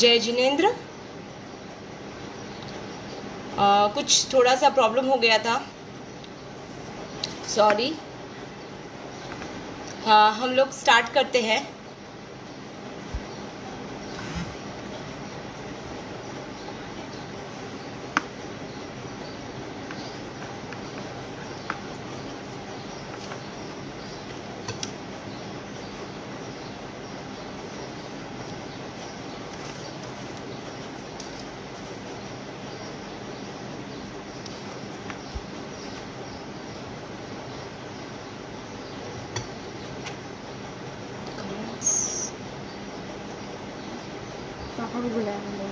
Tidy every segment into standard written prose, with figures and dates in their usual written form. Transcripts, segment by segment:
जय जिनेंद्र। कुछ थोड़ा सा प्रॉब्लम हो गया था, सॉरी। हाँ, हम लोग स्टार्ट करते हैं। पापा को बुलाया मैंने।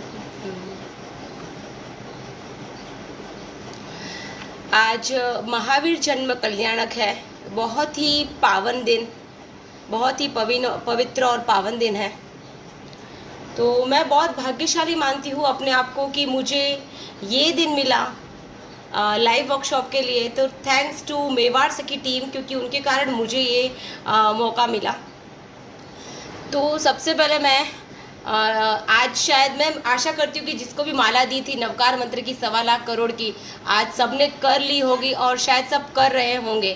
आज महावीर जन्म कल्याणक है। बहुत ही पावन दिन, बहुत ही पवित्र और पावन दिन है। तो मैं बहुत भाग्यशाली मानती हूँ अपने आप को कि मुझे ये दिन मिला लाइव वर्कशॉप के लिए। तो थैंक्स टू मेवाड़ सखी टीम, क्योंकि उनके कारण मुझे ये मौका मिला। तो सबसे पहले मैं आज शायद मैं आशा करती हूँ कि जिसको भी माला दी थी नवकार मंत्र की 1.25 लाख करोड़ की, आज सबने कर ली होगी और शायद सब कर रहे होंगे।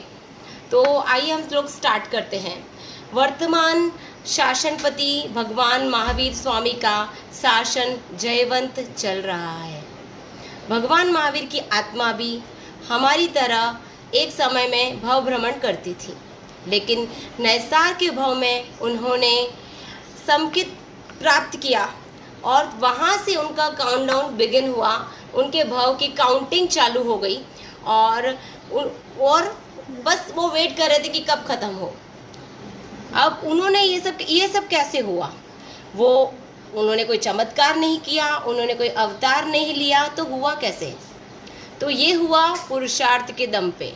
तो आइए हम लोग स्टार्ट करते हैं। वर्तमान शासनपति भगवान महावीर स्वामी का शासन जयवंत चल रहा है। भगवान महावीर की आत्मा भी हमारी तरह एक समय में भव भ्रमण करती थी, लेकिन नैसार के भव में उन्होंने समकित प्राप्त किया और वहाँ से उनका काउंटडाउन बिगिन हुआ। उनके भव की काउंटिंग चालू हो गई और बस वो वेट कर रहे थे कि कब खत्म हो। अब उन्होंने ये सब कैसे हुआ? उन्होंने कोई चमत्कार नहीं किया, उन्होंने कोई अवतार नहीं लिया, तो हुआ कैसे? तो ये हुआ पुरुषार्थ के दम पे।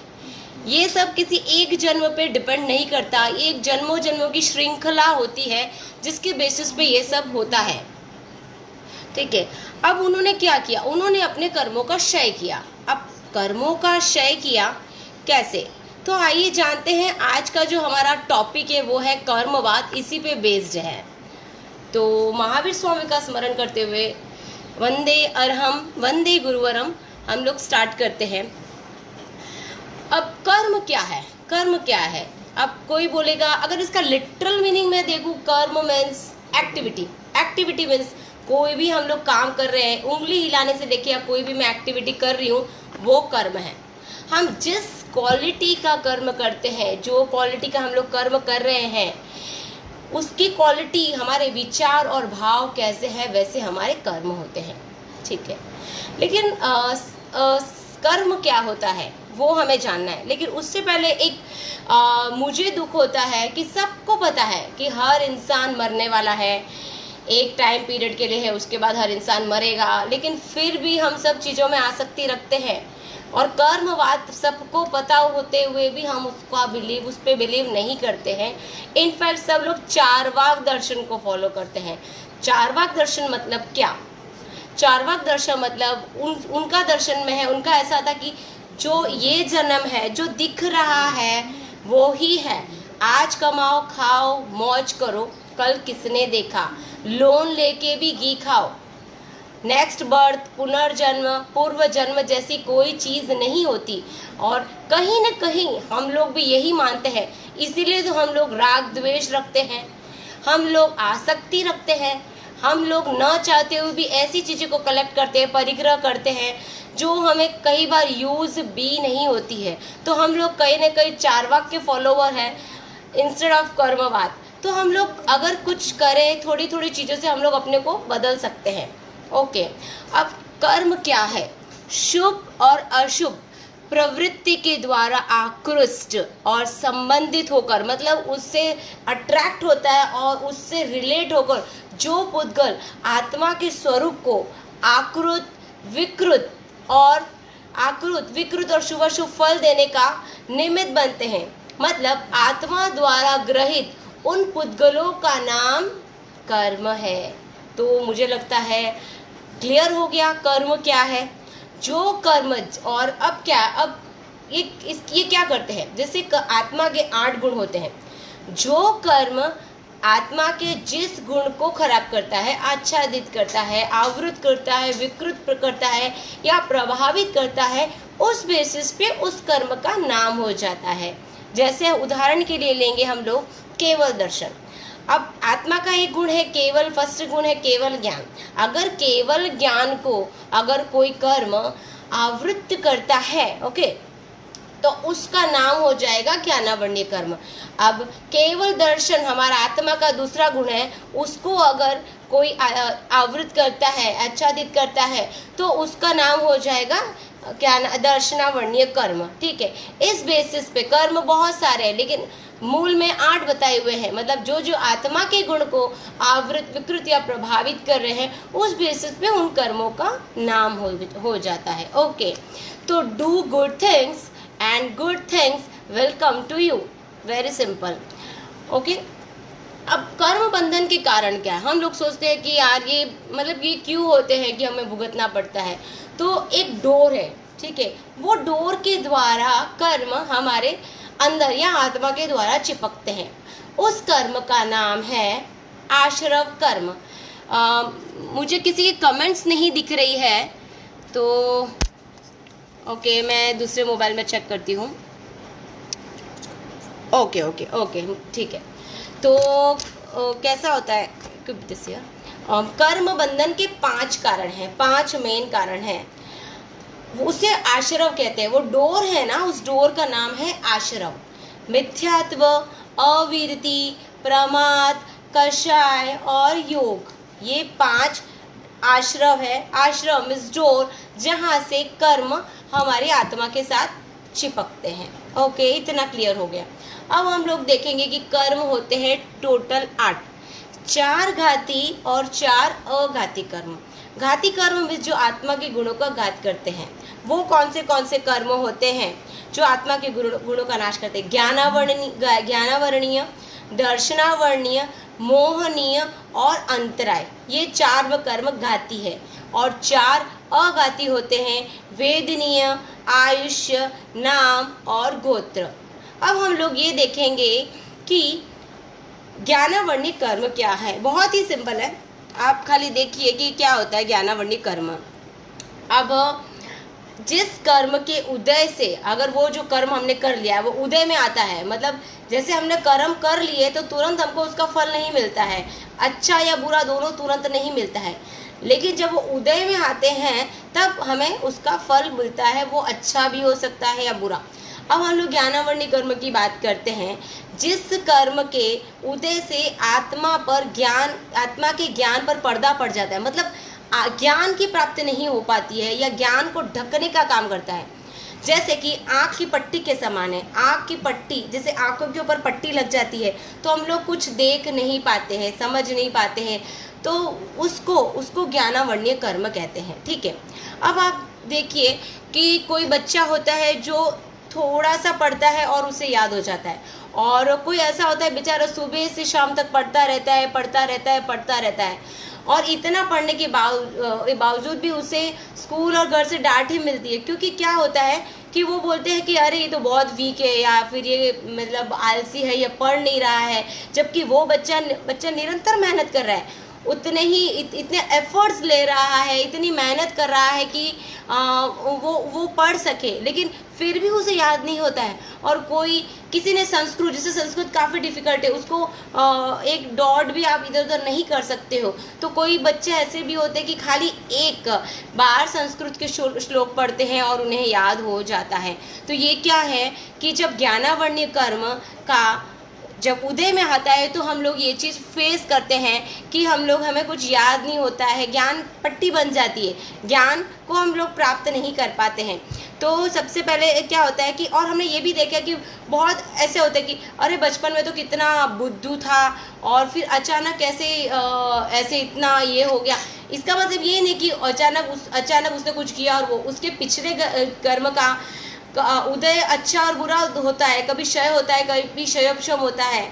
ये सब किसी एक जन्म पे डिपेंड नहीं करता, एक जन्मों जन्मों की श्रृंखला होती है जिसके बेसिस पे ये सब होता है। ठीक है, अब उन्होंने क्या किया? उन्होंने अपने कर्मों का क्षय किया। अब कर्मों का क्षय किया कैसे? तो आइए जानते हैं। आज का जो हमारा टॉपिक है वो है कर्मवाद, इसी पे बेस्ड है। तो महावीर स्वामी का स्मरण करते हुए वंदे अरहम वंदे गुरुवरम हम लोग स्टार्ट करते हैं। अब कर्म क्या है? कर्म क्या है? अब कोई बोलेगा, अगर इसका लिटरल मीनिंग मैं देखूं, कर्म मीन्स एक्टिविटी। एक्टिविटी मीन्स कोई भी हम लोग काम कर रहे हैं, उंगली हिलाने से देखिए, या कोई भी मैं एक्टिविटी कर रही हूँ, वो कर्म है। हम जिस क्वालिटी का कर्म करते हैं, जो क्वालिटी का हम लोग कर्म कर रहे हैं, उसकी क्वालिटी, हमारे विचार और भाव कैसे है, वैसे हमारे कर्म होते हैं। ठीक है, लेकिन कर्म क्या होता है वो हमें जानना है। लेकिन उससे पहले मुझे दुख होता है कि सबको पता है कि हर इंसान मरने वाला है, एक टाइम पीरियड के लिए है, उसके बाद हर इंसान मरेगा, लेकिन फिर भी हम सब चीज़ों में आसक्ति रखते हैं और कर्मवाद सबको पता होते हुए भी हम उस पर बिलीव नहीं करते हैं। इनफैक्ट सब लोग चारवाक दर्शन को फॉलो करते हैं। चारवाक दर्शन मतलब क्या? चारवाक दर्शन मतलब उनका दर्शन में है, उनका ऐसा था कि जो ये जन्म है, जो दिख रहा है वो ही है। आज कमाओ, खाओ, मौज करो, कल किसने देखा, लोन लेके भी घी खाओ। नेक्स्ट बर्थ, पुनर्जन्म, पूर्व जन्म जैसी कोई चीज़ नहीं होती। और कहीं न कहीं हम लोग भी यही मानते हैं, इसीलिए तो हम लोग राग द्वेष रखते हैं, हम लोग आसक्ति रखते हैं, हम लोग न चाहते हुए भी ऐसी चीज़ों को कलेक्ट करते हैं, परिग्रह करते हैं जो हमें कई बार यूज़ भी नहीं होती है। तो हम लोग कहीं ना कहीं चारवाक के फॉलोवर हैं इंस्टेड ऑफ कर्मवाद। तो हम लोग अगर कुछ करें, थोड़ी थोड़ी चीज़ों से हम लोग अपने को बदल सकते हैं। ओके, अब कर्म क्या है? शुभ और अशुभ प्रवृत्ति के द्वारा आकृष्ट और संबंधित होकर, मतलब उससे अट्रैक्ट होता है और उससे रिलेट होकर जो पुद्गल आत्मा के स्वरूप को आकृत विकृत और शुभ शुभ फल देने का निमित्त बनते हैं। मतलब आत्मा द्वारा ग्रहित उन पुद्गलों का नाम कर्म है। तो मुझे लगता है क्लियर हो गया कर्म क्या है। जो कर्म, और अब क्या, अब ये क्या करते हैं? जैसे आत्मा के 8 गुण होते हैं। जो कर्म आत्मा के जिस गुण को खराब करता है, आच्छादित करता है, आवृत करता है, विकृत करता है या प्रभावित करता है, उस बेसिस पे उस कर्म का नाम हो जाता है। जैसे उदाहरण के लिए लेंगे हम लोग केवल दर्शन। अब आत्मा का एक गुण है केवल, फर्स्ट गुण है केवल ज्ञान। अगर केवल ज्ञान को अगर कोई कर्म आवृत्त करता है, ओके, तो उसका नाम हो जाएगा ज्ञानावरणीय कर्म। अब केवल दर्शन हमारा आत्मा का दूसरा गुण है, उसको अगर कोई आवृत करता है, आच्छादित करता है, तो उसका नाम हो जाएगा क्या, दर्शनावरणीय कर्म। ठीक है, इस बेसिस पे कर्म बहुत सारे हैं, लेकिन मूल में 8 बताए हुए हैं। मतलब जो जो आत्मा के गुण को आवृत, विकृत या प्रभावित कर रहे हैं, उस बेसिस पे उन कर्मों का नाम हो जाता है। ओके, तो do good things and good things will come to you, very simple. Okay, अब कर्म बंधन के कारण क्या है? हम लोग सोचते हैं कि यार ये मतलब ये क्यों होते हैं कि हमें भुगतना पड़ता है। तो एक डोर है, ठीक है, वो डोर के द्वारा कर्म हमारे अंदर या आत्मा के द्वारा चिपकते हैं। उस कर्म का नाम है आश्रव कर्म। मुझे किसी की कमेंट्स नहीं दिख रही है, तो ओके, मैं दूसरे मोबाइल में चेक करती हूँ। ओके ओके ओके, ठीक है। तो कैसा होता है कर्म बंधन के 5 कारण हैं, 5 मेन कारण हैं। उसे आश्रव कहते हैं। वो डोर है ना, उस डोर का नाम है आश्रव। मिथ्यात्व, अविरति, प्रमाद, कषाय और योग, ये 5 आश्रव है। आश्रव मीन्स डोर, जहाँ से कर्म हमारी आत्मा के साथ चिपकते हैं। ओके, इतना क्लियर हो गया। अब हम लोग देखेंगे कि कर्म होते हैं टोटल 8, 4 घाती और 4 अघाती कर्म। घाती कर्म में जो आत्मा के गुणों का घात करते हैं, वो कौन से कर्म होते हैं जो आत्मा के गुणों का नाश करते हैं? ज्ञानावरणीय, दर्शनावरणीय, मोहनीय और अंतराय, ये 4 कर्म घाती है। और 4 अघाती होते हैं वेदनीय, आयुष्य, नाम और गोत्र। अब हम लोग ये देखेंगे कि ज्ञानावरणीय कर्म क्या है। बहुत ही सिंपल है, आप खाली देखिए कि क्या होता है ज्ञानावरणीय कर्म। अब जिस कर्म के उदय से, अगर वो जो कर्म हमने कर लिया है वो उदय में आता है, मतलब जैसे हमने कर्म कर लिए तो तुरंत हमको उसका फल नहीं मिलता है, अच्छा या बुरा दोनों तुरंत नहीं मिलता है, लेकिन जब वो उदय में आते हैं तब हमें उसका फल मिलता है, वो अच्छा भी हो सकता है या बुरा। अब हम लोग ज्ञानावरणीय कर्म की बात करते हैं। जिस कर्म के उदय से आत्मा के ज्ञान पर पर्दा पड़ जाता है, मतलब ज्ञान की प्राप्ति नहीं हो पाती है या ज्ञान को ढकने का काम करता है। जैसे कि आँख की पट्टी के समान है। आँख की पट्टी, जैसे आँखों के ऊपर पट्टी लग जाती है तो हम लोग कुछ देख नहीं पाते हैं, समझ नहीं पाते हैं, तो उसको ज्ञानावरणीय कर्म कहते हैं। ठीक है, अब आप देखिए कि कोई बच्चा होता है जो थोड़ा सा पढ़ता है और उसे याद हो जाता है, और कोई ऐसा होता है बेचारा सुबह से शाम तक पढ़ता रहता है और इतना पढ़ने के बावजूद भी उसे स्कूल और घर से डांट ही मिलती है। क्योंकि क्या होता है कि वो बोलते हैं कि अरे ये तो बहुत वीक है, या फिर ये मतलब आलसी है, ये पढ़ नहीं रहा है, जबकि वो बच्चा निरंतर मेहनत कर रहा है, उतने ही इतने एफर्ट्स ले रहा है, इतनी मेहनत कर रहा है कि वो पढ़ सके, लेकिन फिर भी उसे याद नहीं होता है। और कोई किसी ने संस्कृत, जैसे संस्कृत काफ़ी डिफ़िकल्ट है, उसको एक डॉट भी आप इधर उधर नहीं कर सकते हो, तो कोई बच्चे ऐसे भी होते हैं कि खाली एक बार संस्कृत के श्लोक पढ़ते हैं और उन्हें याद हो जाता है। तो ये क्या है कि जब ज्ञानावरणीय कर्म का जब उदय में आता है तो हम लोग ये चीज़ फेस करते हैं कि हमें कुछ याद नहीं होता है, ज्ञान पट्टी बन जाती है, ज्ञान को हम लोग प्राप्त नहीं कर पाते हैं। तो सबसे पहले क्या होता है कि, और हमने ये भी देखा कि बहुत ऐसे होते हैं कि अरे बचपन में तो कितना बुद्धू था और फिर अचानक ऐसे इतना ये हो गया। इसका मतलब ये नहीं कि अचानक उसने कुछ किया और वो उसके पिछले कर्म का उदय अच्छा और बुरा होता है, कभी क्षय होता है, कभी क्षयोपशम होता है,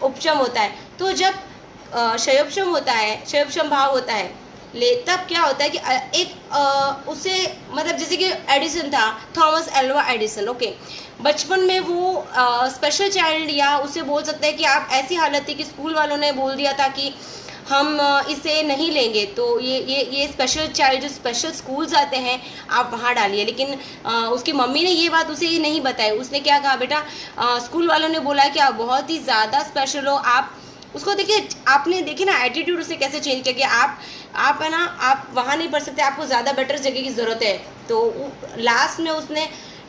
उपशम होता है। तो जब क्षयोपशम होता है, क्षयोपशम भाव होता है, ले तब क्या होता है कि उसे मतलब जैसे कि एडिसन था, थॉमस एल्वा एडिसन, ओके, बचपन में वो स्पेशल चाइल्ड, या उसे बोल सकते हैं कि आप ऐसी हालत थी कि स्कूल वालों ने बोल दिया था कि हम इसे नहीं लेंगे, तो ये स्पेशल चाइल्ड जो स्पेशल स्कूल्स आते हैं आप वहाँ डालिए। लेकिन उसकी मम्मी ने ये बात उसे ये नहीं बताई। उसने क्या कहा, बेटा स्कूल वालों ने बोला कि आप बहुत ही ज़्यादा स्पेशल हो, आप उसको देखिए, आपने देखिए ना एटीट्यूड उसे कैसे चेंज किया कि आप है ना, आप वहाँ नहीं पढ़ सकते, आपको ज़्यादा बेटर जगह की ज़रूरत है। तो लास्ट में उसने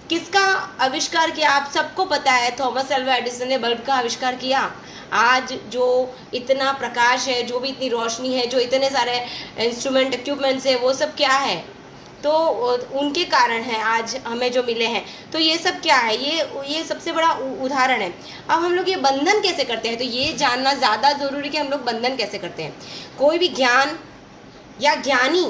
किसका आविष्कार किया, आप सबको पता है, थॉमस एल्वा एडिसन ने बल्ब का आविष्कार किया। आज जो इतना प्रकाश है, जो भी इतनी रोशनी है, जो इतने सारे इंस्ट्रूमेंट इक्विपमेंट्स है, वो सब क्या है, तो उनके कारण है आज हमें जो मिले हैं। तो ये सब क्या है, ये सबसे बड़ा उदाहरण है। अब हम लोग ये बंधन कैसे करते हैं, तो ये जानना ज़्यादा ज़रूरी कि हम लोग बंधन कैसे करते हैं। कोई भी ज्ञान या ज्ञानी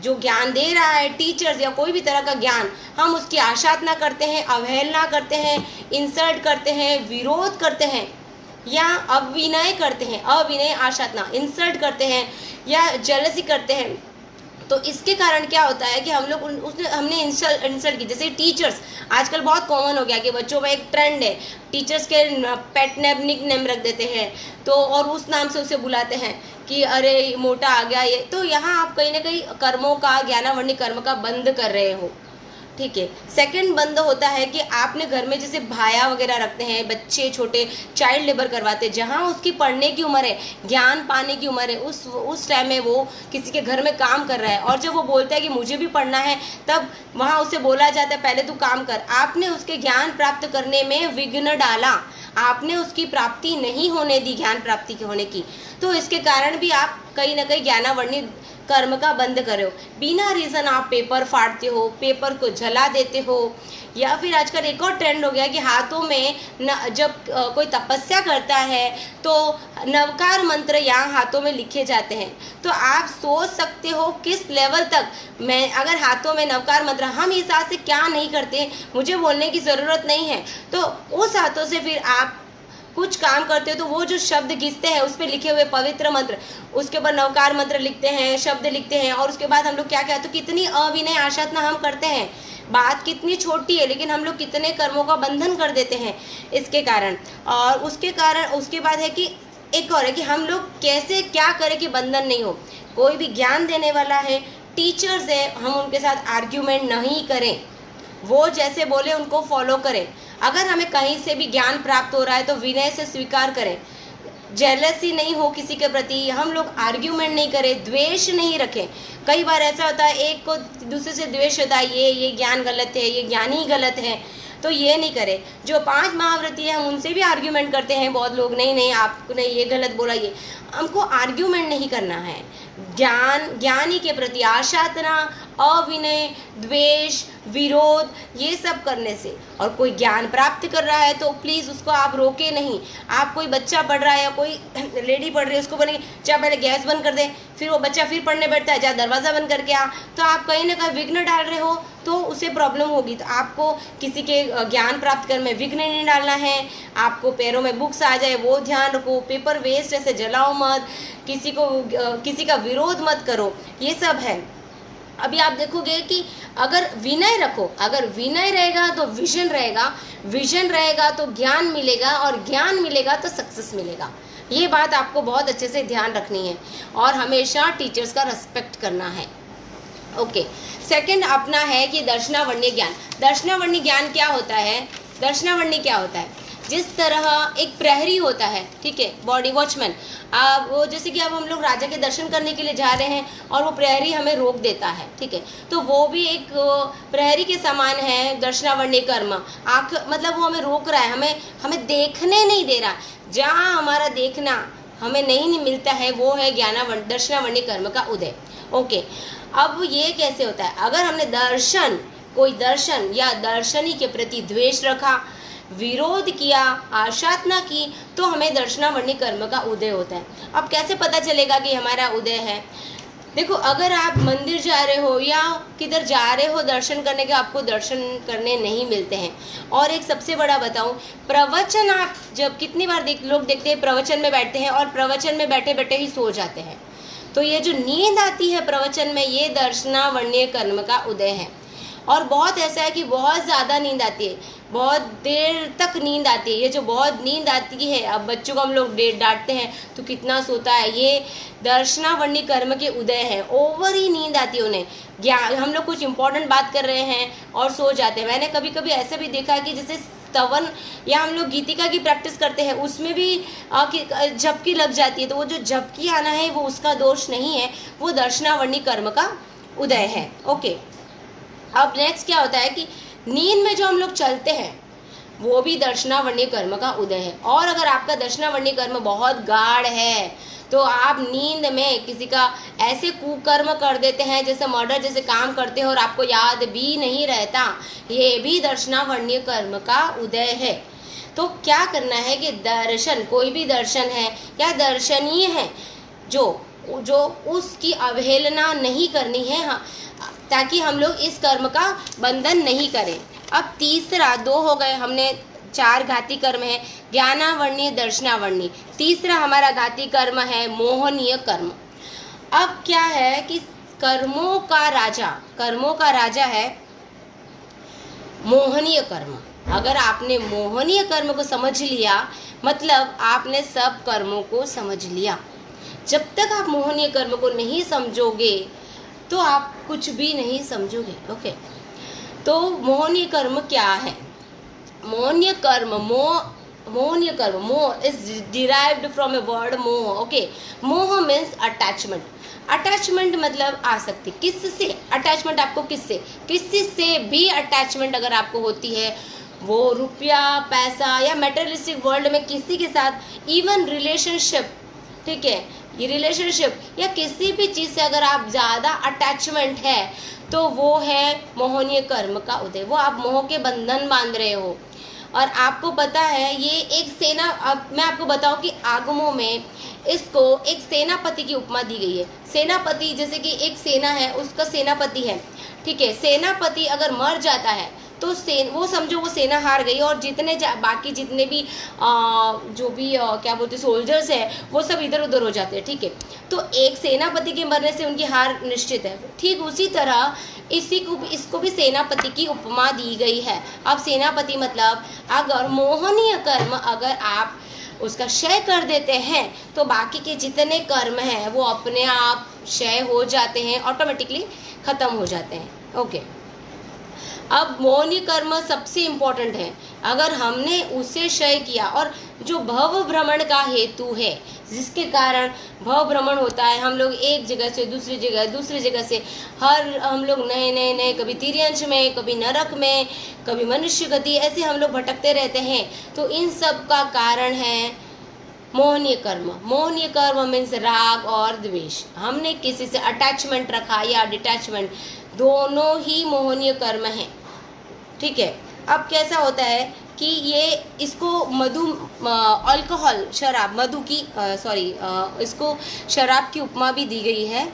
जो ज्ञान दे रहा है, टीचर्स या कोई भी तरह का ज्ञान, हम उसकी आशातना करते हैं, अवहेलना करते हैं, इंसल्ट करते हैं, विरोध करते हैं या अविनय करते हैं, अविनय आशातना, इंसल्ट करते हैं या जेलसी करते हैं, तो इसके कारण क्या होता है कि हम लोग हमने इंसल्ट की। जैसे टीचर्स आजकल बहुत कॉमन हो गया कि बच्चों में एक ट्रेंड है, टीचर्स के पेट नेम, निक नेम रख देते हैं, तो और उस नाम से उसे बुलाते हैं कि अरे मोटा आ गया ये। तो यहाँ आप कहीं ना कहीं कर्मों का, ज्ञानावर्णी कर्म का बंद कर रहे हो, ठीक है। सेकंड बंद होता है कि आपने घर में जैसे भाया वगैरह रखते हैं, बच्चे छोटे चाइल्ड लेबर करवाते हैं, जहाँ उसकी पढ़ने की उम्र है, ज्ञान पाने की उम्र है, उस टाइम में वो किसी के घर में काम कर रहा है, और जब वो बोलता है कि मुझे भी पढ़ना है, तब वहाँ उसे बोला जाता है पहले तू काम कर। आपने उसके ज्ञान प्राप्त करने में विघ्न डाला, आपने उसकी प्राप्ति नहीं होने दी, ज्ञान प्राप्ति की होने की। तो इसके कारण भी आप कहीं ना कहीं ज्ञानावर्णी कर्म का बंद करे हो। बिना रीज़न आप पेपर फाड़ते हो, पेपर को जला देते हो, या फिर आजकल एक और ट्रेंड हो गया कि हाथों में जब कोई तपस्या करता है तो नवकार मंत्र यहाँ हाथों में लिखे जाते हैं। तो आप सोच सकते हो किस लेवल तक मैं, अगर हाथों में नवकार मंत्र, हम इस हाथ से क्या नहीं करते, मुझे बोलने की ज़रूरत नहीं है, तो उस हाथों से फिर आप कुछ काम करते हो, तो वो जो शब्द घिसते हैं उस पर लिखे हुए पवित्र मंत्र, उसके ऊपर नवकार मंत्र लिखते हैं, शब्द लिखते हैं, और उसके बाद हम लोग क्या कहते हैं, तो कितनी अविनय आशातना हम करते हैं। बात कितनी छोटी है, लेकिन हम लोग कितने कर्मों का बंधन कर देते हैं इसके कारण। और उसके बाद है कि एक और है कि हम लोग कैसे क्या करें कि बंधन नहीं हो। कोई भी ज्ञान देने वाला है, टीचर्स है, हम उनके साथ आर्ग्यूमेंट नहीं करें, वो जैसे बोले उनको फॉलो करें। अगर हमें कहीं से भी ज्ञान प्राप्त हो रहा है तो विनय से स्वीकार करें, जेलसी नहीं हो किसी के प्रति, हम लोग आर्ग्यूमेंट नहीं करें, द्वेष नहीं रखें। कई बार ऐसा होता है एक को दूसरे से द्वेष होता है, ये ज्ञान गलत है, ये ज्ञान ही गलत है, तो ये नहीं करें। जो 5 महाव्रती है हम उनसे भी आर्ग्यूमेंट करते हैं बहुत लोग, नहीं आपने ये गलत बोला, ये हमको आर्ग्यूमेंट नहीं करना है। ज्ञानी के प्रति आशातना, अविनय, द्वेष, विरोध, ये सब करने से, और कोई ज्ञान प्राप्त कर रहा है तो प्लीज़ उसको आप रोके नहीं। आप कोई बच्चा पढ़ रहा है या कोई लेडी पढ़ रही है, उसको बोलेंगे चाहे पहले गैस बंद कर दे, फिर वो बच्चा फिर पढ़ने बैठता है, चाहे दरवाज़ा बंद करके आ, तो आप कहीं ना कहीं विघ्न डाल रहे हो, तो उसे प्रॉब्लम होगी। तो आपको किसी के ज्ञान प्राप्त करने में विघ्न नहीं डालना है। आपको पैरों में बुक्स आ जाए वो ध्यान रखो, पेपर वेस्ट ऐसे जलाओ मत, किसी का विरोध मत करो, ये सब है। अभी आप देखोगे कि अगर विनय रखो, अगर विनय रहेगा तो विजन रहेगा, विजन रहेगा तो ज्ञान मिलेगा, और ज्ञान मिलेगा तो सक्सेस मिलेगा। ये बात आपको बहुत अच्छे से ध्यान रखनी है, और हमेशा टीचर्स का रिस्पेक्ट करना है। ओके, सेकंड अपना है कि दर्शनावर्णी ज्ञान। दर्शनावर्णी ज्ञान क्या होता है? दर्शनावर्णी क्या होता है? जिस तरह एक प्रहरी होता है, ठीक है, बॉडी वॉचमैन, वो जैसे कि अब हम लोग राजा के दर्शन करने के लिए जा रहे हैं और वो प्रहरी हमें रोक देता है, ठीक है, तो वो भी एक प्रहरी के समान है। दर्शनावर्णी कर्म, आँख मतलब वो हमें रोक रहा है, हमें देखने नहीं दे रहा। जहाँ हमारा देखना हमें नहीं मिलता है वो है दर्शनावर्णी कर्म का उदय। ओके, अब ये कैसे होता है? अगर हमने कोई दर्शन या दर्शनी के प्रति द्वेष रखा, विरोध किया, आशातना की, तो हमें दर्शनावर्णी कर्म का उदय होता है। अब कैसे पता चलेगा कि हमारा उदय है? देखो, अगर आप मंदिर जा रहे हो या किधर जा रहे हो दर्शन करने के, आपको दर्शन करने नहीं मिलते हैं। और एक सबसे बड़ा बताऊं, प्रवचन आप जब कितनी बार लोग देखते हैं प्रवचन में बैठते हैं और प्रवचन में बैठे बैठे ही सो जाते हैं। तो ये जो नींद आती है प्रवचन में, ये दर्शनावर्णीय कर्म का उदय है। और बहुत ऐसा है कि बहुत ज़्यादा नींद आती है, बहुत देर तक नींद आती है। ये जो बहुत नींद आती है, अब बच्चों को हम लोग डांटते हैं तो कितना सोता है, ये दर्शनावर्णी कर्म के उदय है। ओवर ही नींद आती है उन्हें, ज्ञान, हम लोग कुछ इंपॉर्टेंट बात कर रहे हैं और सो जाते हैं। मैंने कभी कभी ऐसा भी देखा है कि जैसे स्तवन या हम लोग गीतिका की प्रैक्टिस करते हैं, उसमें भी झपकी लग जाती है, तो वो जो झपकी आना है वो उसका दोष नहीं है, वो दर्शनावर्णी कर्म का उदय है। ओके, अब नेक्स्ट क्या होता है कि नींद में जो हम लोग चलते हैं वो भी दर्शनावर्णी कर्म का उदय है। और अगर आपका दर्शनावर्णी कर्म बहुत गाढ़ है तो आप नींद में किसी का ऐसे कुकर्म कर देते हैं, जैसे मर्डर जैसे काम करते हो और आपको याद भी नहीं रहता, ये भी दर्शनावर्णी कर्म का उदय है। तो क्या करना है कि दर्शन, कोई भी दर्शन है या दर्शनीय है जो उसकी अवहेलना नहीं करनी है, हाँ, ताकि हम लोग इस कर्म का बंधन नहीं करें। अब तीसरा, 2 हो गए, हमने 4 घाती कर्म है, ज्ञानावर्णीय, दर्शनावर्णीय। तीसरा हमारा घाती कर्म है मोहनीय कर्म। अब क्या है कि कर्मों का राजा है मोहनीय कर्म। अगर आपने मोहनीय कर्म को समझ लिया, मतलब आपने सब कर्मों को समझ लिया। जब तक आप मोहनीय कर्म को नहीं समझोगे तो आप कुछ भी नहीं समझोगे। ओके, तो मोहनीय कर्म क्या है? मोहनीय कर्म, मोह is derived from a word मोह। ओके, मोह मीन्स अटैचमेंट। अटैचमेंट मतलब आसक्ति। किससे अटैचमेंट? आपको किसी से भी अटैचमेंट अगर आपको होती है, वो रुपया, पैसा या मेटेरियलिस्टिक वर्ल्ड में किसी के साथ, इवन रिलेशनशिप, ठीक है, ये रिलेशनशिप या किसी भी चीज़ से अगर आप ज़्यादा अटैचमेंट है तो वो है मोहनीय कर्म का उदय। वो आप मोह के बंधन बांध रहे हो। और आपको पता है ये एक सेना, अब मैं आपको बताऊं कि आगमों में इसको एक सेनापति की उपमा दी गई है। सेनापति जैसे कि एक सेना है, उसका सेनापति है, ठीक है। सेनापति अगर मर जाता है तो वो समझो वो सेना हार गई, और बाकी जितने भी जो भी क्या बोलते सोल्जर्स हैं वो सब इधर उधर हो जाते हैं, ठीक है। तो एक सेनापति के मरने से उनकी हार निश्चित है। ठीक उसी तरह इसको भी सेनापति की उपमा दी गई है। अब सेनापति मतलब अगर मोहनीय कर्म अगर आप उसका क्षय कर देते हैं तो बाकी के जितने कर्म हैं वो अपने आप क्षय हो जाते हैं, ऑटोमेटिकली खत्म हो जाते हैं। ओके, अब मोहनीय कर्म सबसे इम्पोर्टेंट है। अगर हमने उसे क्षय किया, और जो भव भ्रमण का हेतु है, जिसके कारण भव भ्रमण होता है, हम लोग एक जगह से दूसरी जगह से हम लोग नए कभी तिर्यंश में, कभी नरक में, कभी मनुष्य गति, ऐसे हम लोग भटकते रहते हैं। तो इन सब का कारण है मोहनीय कर्म। मोहनीय कर्म मीन्स राग और द्वेष। हमने किसी से अटैचमेंट रखा या डिटैचमेंट, दोनों ही मोहनीय कर्म हैं, ठीक है। अब कैसा होता है कि इसको अल्कोहल, शराब, इसको शराब की उपमा भी दी गई है।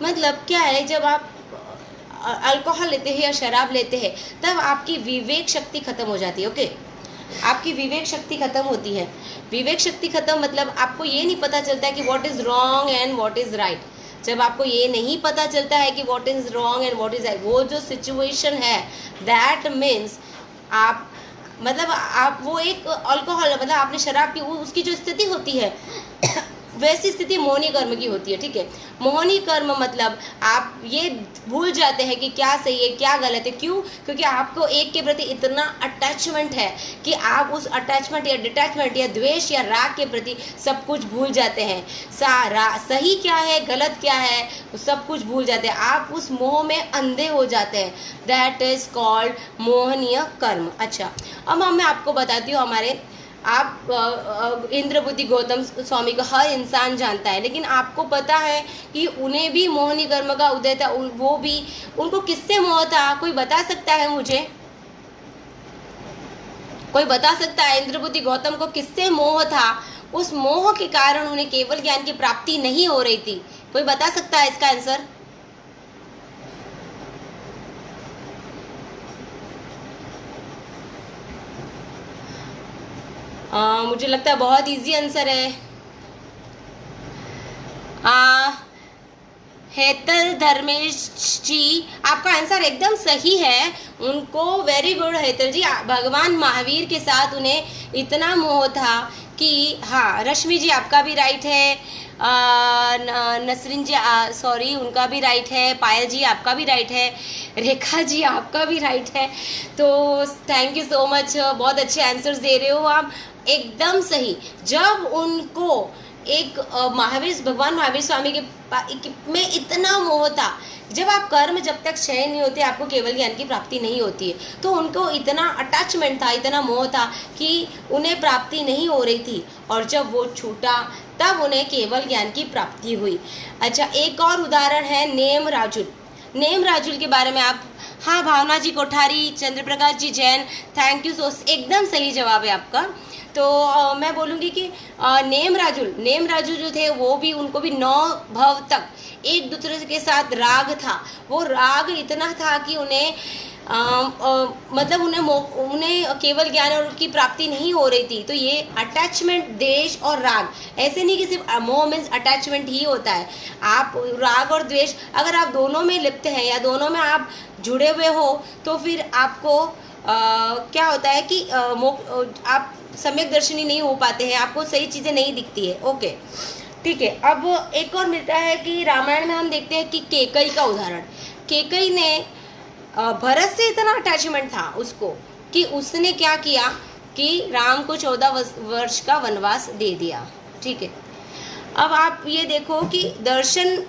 मतलब क्या है, जब आप अल्कोहल लेते हैं या शराब लेते हैं तब आपकी विवेक शक्ति खत्म हो जाती है। ओके, आपकी विवेक शक्ति खत्म होती है। विवेक शक्ति खत्म मतलब आपको ये नहीं पता चलता है कि what is wrong and what is right. जब आपको ये नहीं पता चलता है कि what is wrong and what is right, वो जो सिचुएशन है, दैट मीन्स आप वो एक अल्कोहल, मतलब आपने शराब की उसकी जो स्थिति होती है वैसी स्थिति मोहनीय कर्म की होती है, ठीक है। मोहनीय कर्म मतलब आप ये भूल जाते हैं कि क्या सही है क्या गलत है। क्यों? क्योंकि आपको एक के प्रति इतना अटैचमेंट है कि आप उस अटैचमेंट या डिटैचमेंट या द्वेष या राग के प्रति सब कुछ भूल जाते हैं। सही क्या है गलत क्या है सब कुछ भूल जाते हैं। आप उस मोह में अंधे हो जाते हैं। दैट इज कॉल्ड मोहनीय कर्म। अच्छा, अब मैं आपको बताती हूँ, हमारे आप इंद्रबुद्धि गौतम स्वामी को हर इंसान जानता है, लेकिन आपको पता है कि उन्हें भी मोहनीय कर्म का उदय था। वो भी, उनको किससे मोह था? कोई बता सकता है मुझे? कोई बता सकता है इंद्रबुद्धि गौतम को किससे मोह था? उस मोह के कारण उन्हें केवल ज्ञान की प्राप्ति नहीं हो रही थी। कोई बता सकता है इसका आंसर? मुझे लगता है बहुत इजी आंसर है। हेतल धर्मेश जी, आपका आंसर एकदम सही है। उनको वेरी गुड हेतल जी। भगवान महावीर के साथ उन्हें इतना मोह था कि हाँ। रश्मि जी आपका भी राइट है। नसरीन जी सॉरी उनका भी राइट है। पायल जी आपका भी राइट है। रेखा जी आपका भी राइट है। तो थैंक यू सो मच, बहुत अच्छे आंसर्स दे रहे हो आप, एकदम सही। जब उनको एक भगवान महावीर स्वामी के में इतना मोह था, जब आप कर्म जब तक क्षय नहीं होते आपको केवल ज्ञान की प्राप्ति नहीं होती है। तो उनको इतना अटैचमेंट था, इतना मोह था कि उन्हें प्राप्ति नहीं हो रही थी, और जब वो छूटा तब उन्हें केवल ज्ञान की प्राप्ति हुई। अच्छा, एक और उदाहरण है नेम राजुल। नेम राजुल के बारे में आप, हाँ भावना जी कोठारी, चंद्र प्रकाश जी जैन, थैंक यू सो, एकदम सही जवाब है आपका। तो मैं बोलूँगी कि नेम राजू जो थे वो भी, उनको भी 9 भव तक एक दूसरे के साथ राग था। वो राग इतना था कि उन्हें मतलब उन्हें केवल ज्ञान और की प्राप्ति नहीं हो रही थी। तो ये अटैचमेंट, द्वेष और राग, ऐसे नहीं कि सिर्फ मोह मीन्स अटैचमेंट ही होता है। आप राग और द्वेष अगर आप दोनों में लिप्त हैं या दोनों में आप जुड़े हुए हो तो फिर आपको क्या होता है कि आप सम्यक दर्शनी नहीं हो पाते हैं, आपको सही चीज़ें नहीं दिखती है। ओके ठीक है। अब एक और मिलता है कि रामायण में हम देखते हैं कि केकई का उदाहरण। केकई ने भरत से इतना अटैचमेंट था उसको कि उसने क्या किया कि राम को 14 वर्ष का वनवास दे दिया। ठीक है। अब आप ये देखो कि दर्शन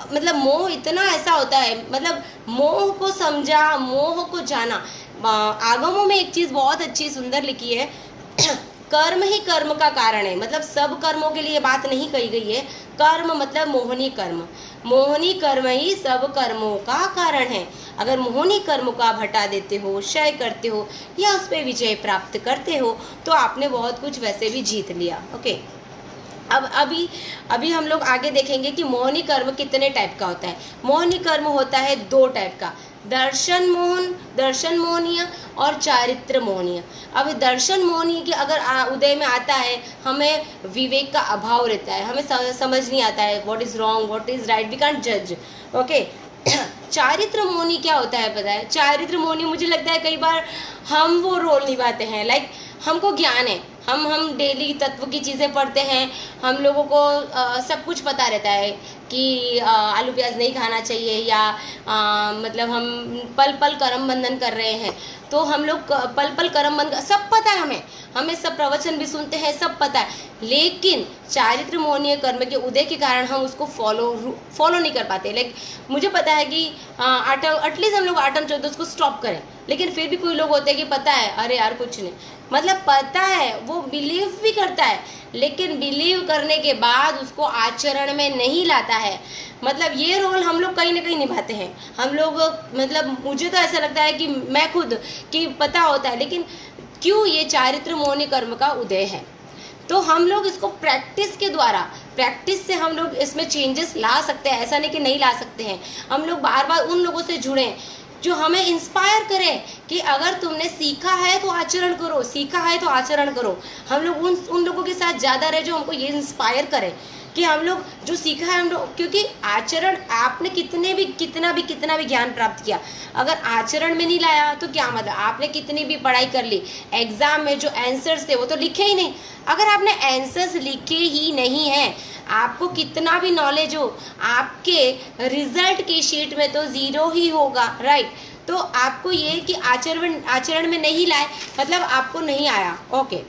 मतलब मोह इतना ऐसा होता है, मतलब मोह को समझा, मोह को जाना। आगमों में एक चीज़ बहुत अच्छी सुंदर लिखी है, कर्म ही कर्म का कारण है। मतलब सब कर्मों के लिए बात नहीं कही गई है। कर्म मतलब मोहनी कर्म, मोहनी कर्म ही सब कर्मों का कारण है। अगर मोहनी कर्म को आप हटा देते हो, क्षय करते हो या उस पर विजय प्राप्त करते हो तो आपने बहुत कुछ वैसे भी जीत लिया। ओके। अब अभी हम लोग आगे देखेंगे कि मोहनी कर्म कितने टाइप का होता है। मोहनी कर्म होता है 2 टाइप का, दर्शन मोहनीय और चारित्र मोहनीय। अब दर्शन मोहनीय की अगर उदय में आता है, हमें विवेक का अभाव रहता है, हमें समझ नहीं आता है what is wrong what is right, we can't जज। ओके। चारित्र मोहनी क्या होता है पता है? चारित्र मोहनी मुझे लगता है कई बार हम वो रोल निभाते हैं। लाइक हमको ज्ञान है, हम डेली तत्व की चीज़ें पढ़ते हैं, हम लोगों को सब कुछ पता रहता है कि आलू प्याज नहीं खाना चाहिए, या मतलब हम पल पल कर्म बंधन कर रहे हैं तो हम लोग पल पल कर्म बंधन सब पता है, हमें सब प्रवचन भी सुनते हैं, सब पता है। लेकिन चारित्र मोहनीय कर्म के उदय के कारण हम उसको फॉलो नहीं कर पाते। लाइक मुझे पता है कि एटलीस्ट हम लोग आठम चौदस को स्टॉप करें, लेकिन फिर भी कोई लोग होते हैं कि पता है अरे यार कुछ नहीं, मतलब पता है, वो बिलीव भी करता है लेकिन बिलीव करने के बाद उसको आचरण में नहीं लाता है। मतलब ये रोल हम लोग कहीं ना कहीं निभाते हैं। हम लोग मतलब मुझे तो ऐसा लगता है कि मैं खुद कि पता होता है, लेकिन क्यों ये चारित्र मोहनी कर्म का उदय है। तो हम लोग इसको प्रैक्टिस के द्वारा, प्रैक्टिस से हम लोग इसमें चेंजेस ला सकते हैं, ऐसा नहीं कि नहीं ला सकते हैं। हम लोग बार बार उन लोगों से जुड़ें जो हमें इंस्पायर करें कि अगर तुमने सीखा है तो आचरण करो, सीखा है तो आचरण करो। हम लोग उन लोगों के साथ ज़्यादा रहे जो हमको ये इंस्पायर करें कि हम लोग जो सीखा है हम लोग, क्योंकि आचरण आपने कितना भी ज्ञान प्राप्त किया, अगर आचरण में नहीं लाया तो क्या मतलब? आपने कितनी भी पढ़ाई कर ली, एग्जाम में जो आंसर्स थे वो तो लिखे ही नहीं। अगर आपने आंसर्स लिखे ही नहीं हैं, आपको कितना भी नॉलेज हो, आपके रिजल्ट की शीट में तो 0 ही होगा, राइट। तो आपको ये कि आचरण में नहीं लाए मतलब आपको नहीं आया। ओके।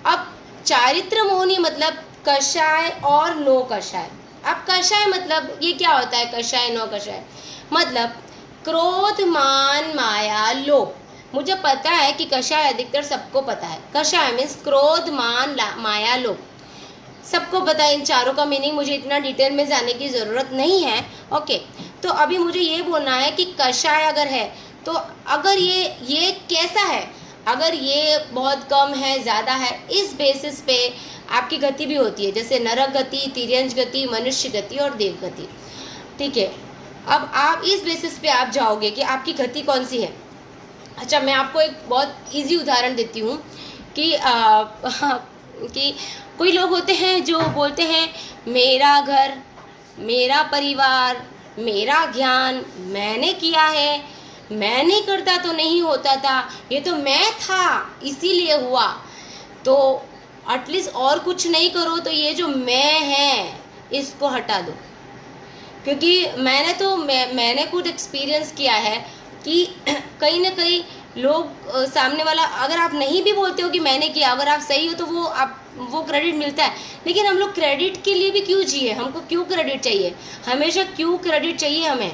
अब चारित्र मोहनी मतलब कषाय और नो कषाय। अब कषाय मतलब ये क्या होता है? कषाय नो कषाय मतलब क्रोध मान माया लोभ। मुझे पता है कि कषाय अधिकतर सबको पता है। कषाय मीन्स क्रोध मान माया लोभ, सबको पता है। इन चारों का मीनिंग मुझे इतना डिटेल में जाने की ज़रूरत नहीं है। ओके। तो अभी मुझे ये बोलना है कि कषाय अगर है तो अगर ये कैसा है, अगर ये बहुत कम है ज़्यादा है, इस बेसिस पे आपकी गति भी होती है, जैसे नरक गति, तिर्यंश गति, मनुष्य गति और देव गति। ठीक है। अब आप इस बेसिस पे आप जाओगे कि आपकी गति कौन सी है। अच्छा, मैं आपको एक बहुत इजी उदाहरण देती हूँ कि कोई लोग होते हैं जो बोलते हैं मेरा घर मेरा परिवार, मेरा ज्ञान, मैंने किया है, मैं नहीं करता तो नहीं होता था, ये तो मैं था इसीलिए हुआ। तो एटलीस्ट और कुछ नहीं करो तो ये जो मैं है इसको हटा दो, क्योंकि मैंने खुद एक्सपीरियंस किया है कि कहीं ना कहीं लोग सामने वाला, अगर आप नहीं भी बोलते हो कि मैंने किया, अगर आप सही हो तो वो क्रेडिट मिलता है, लेकिन हम लोग क्रेडिट के लिए भी क्यों जिए? हमको क्यों क्रेडिट चाहिए? हमेशा क्यों क्रेडिट चाहिए?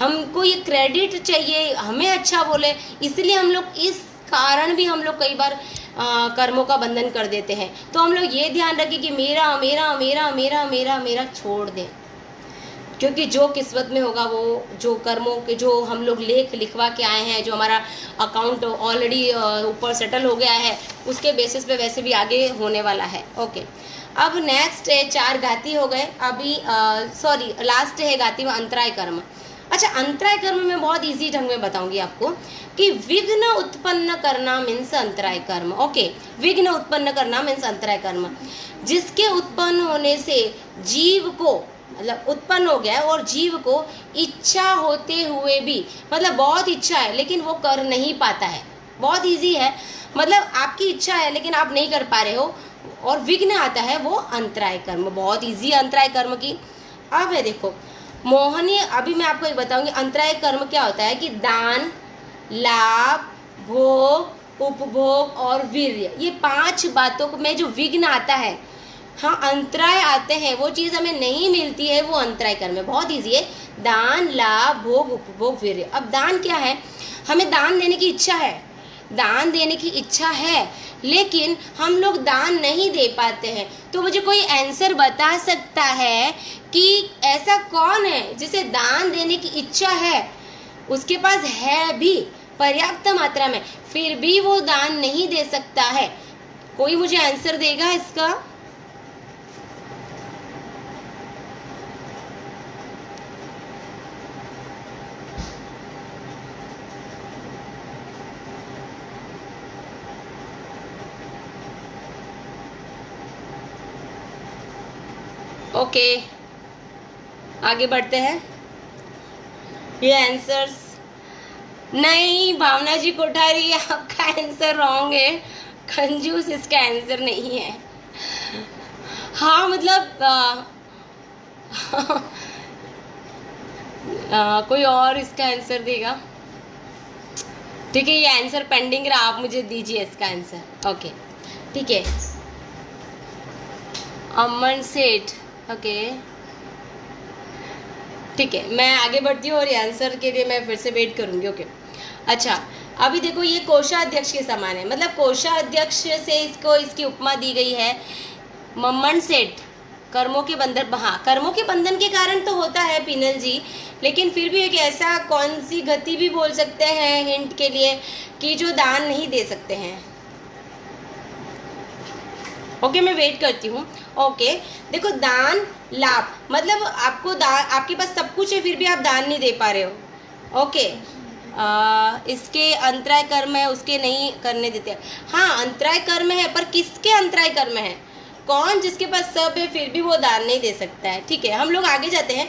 हमको ये क्रेडिट चाहिए, हमें अच्छा बोले, इसलिए हम लोग इस कारण भी हम लोग कई बार कर्मों का बंधन कर देते हैं। तो हम लोग ये ध्यान रखें कि मेरा मेरा मेरा मेरा मेरा मेरा छोड़ दें, क्योंकि जो किस्मत में होगा, वो जो कर्मों के जो हम लोग लिखवा के आए हैं, जो हमारा अकाउंट ऑलरेडी ऊपर सेटल हो गया है, उसके बेसिस पे वैसे भी आगे होने वाला है। ओके, अब नेक्स्ट है 4 घाती हो गए, अभी लास्ट है घाती में अंतराय कर्म। अच्छा, अंतराय कर्म में बहुत इजी ढंग में बताऊंगी आपको कि विघ्न उत्पन्न करना मीन्स अंतराय कर्म। ओके, विघ्न उत्पन्न करना मीन्स अंतराय कर्म, जिसके उत्पन्न होने से जीव को, मतलब उत्पन्न हो गया और जीव को इच्छा होते हुए भी, मतलब बहुत इच्छा है लेकिन वो कर नहीं पाता है। बहुत इजी है, मतलब आपकी इच्छा है लेकिन आप नहीं कर पा रहे हो और विघ्न आता है, वो अंतराय कर्म। बहुत इजी है अंतराय कर्म की। अब है देखो मोहनी, अभी मैं आपको एक बताऊंगी अंतराय कर्म क्या होता है कि दान, लाभ, भोग, उपभोग और वीर्य, ये 5 बातों में जो विघ्न आता है, हाँ अंतराय आते हैं, वो चीज़ हमें नहीं मिलती है, वो अंतराय कर्म है। बहुत इजी है, दान, लाभ, भोग, उपभोग, वीर्य। अब दान क्या है? हमें दान देने की इच्छा है, दान देने की इच्छा है, लेकिन हम लोग दान नहीं दे पाते हैं। तो मुझे कोई आंसर बता सकता है कि ऐसा कौन है जिसे दान देने की इच्छा है, उसके पास है भी पर्याप्त मात्रा में, फिर भी वो दान नहीं दे सकता है? कोई मुझे आंसर देगा इसका? ओके, आगे बढ़ते हैं। ये आंसर्स नहीं, भावना जी कोठारी, आपका आंसर रॉन्ग है, कंजूस इसका आंसर नहीं है। हाँ मतलब कोई और इसका आंसर देगा? ठीक है, ये आंसर पेंडिंग रहा, आप मुझे दीजिए इसका आंसर। ओके ठीक है, अमन सेठ। ओके ठीक है, मैं आगे बढ़ती हूँ और ये आंसर के लिए मैं फिर से वेट करूँगी। ओके अच्छा, अभी देखो ये कोषाध्यक्ष के समान है, मतलब कोषाध्यक्ष से इसको इसकी उपमा दी गई है। मम्मन सेठ कर्मों के बंधन, हाँ कर्मों के बंधन के कारण तो होता है पीनल जी, लेकिन फिर भी एक ऐसा कौन सी गति भी बोल सकते हैं हिंट के लिए कि जो दान नहीं दे सकते हैं। ओके मैं वेट करती हूँ। ओके देखो, दान लाभ, मतलब आपको आपके पास सब कुछ है फिर भी आप दान नहीं दे पा रहे हो। ओके इसके अंतराय कर्म है, उसके नहीं करने देते। हाँ अंतराय कर्म है, पर किसके अंतराय कर्म है? कौन जिसके पास सब है फिर भी वो दान नहीं दे सकता है। ठीक है, हम लोग आगे जाते हैं।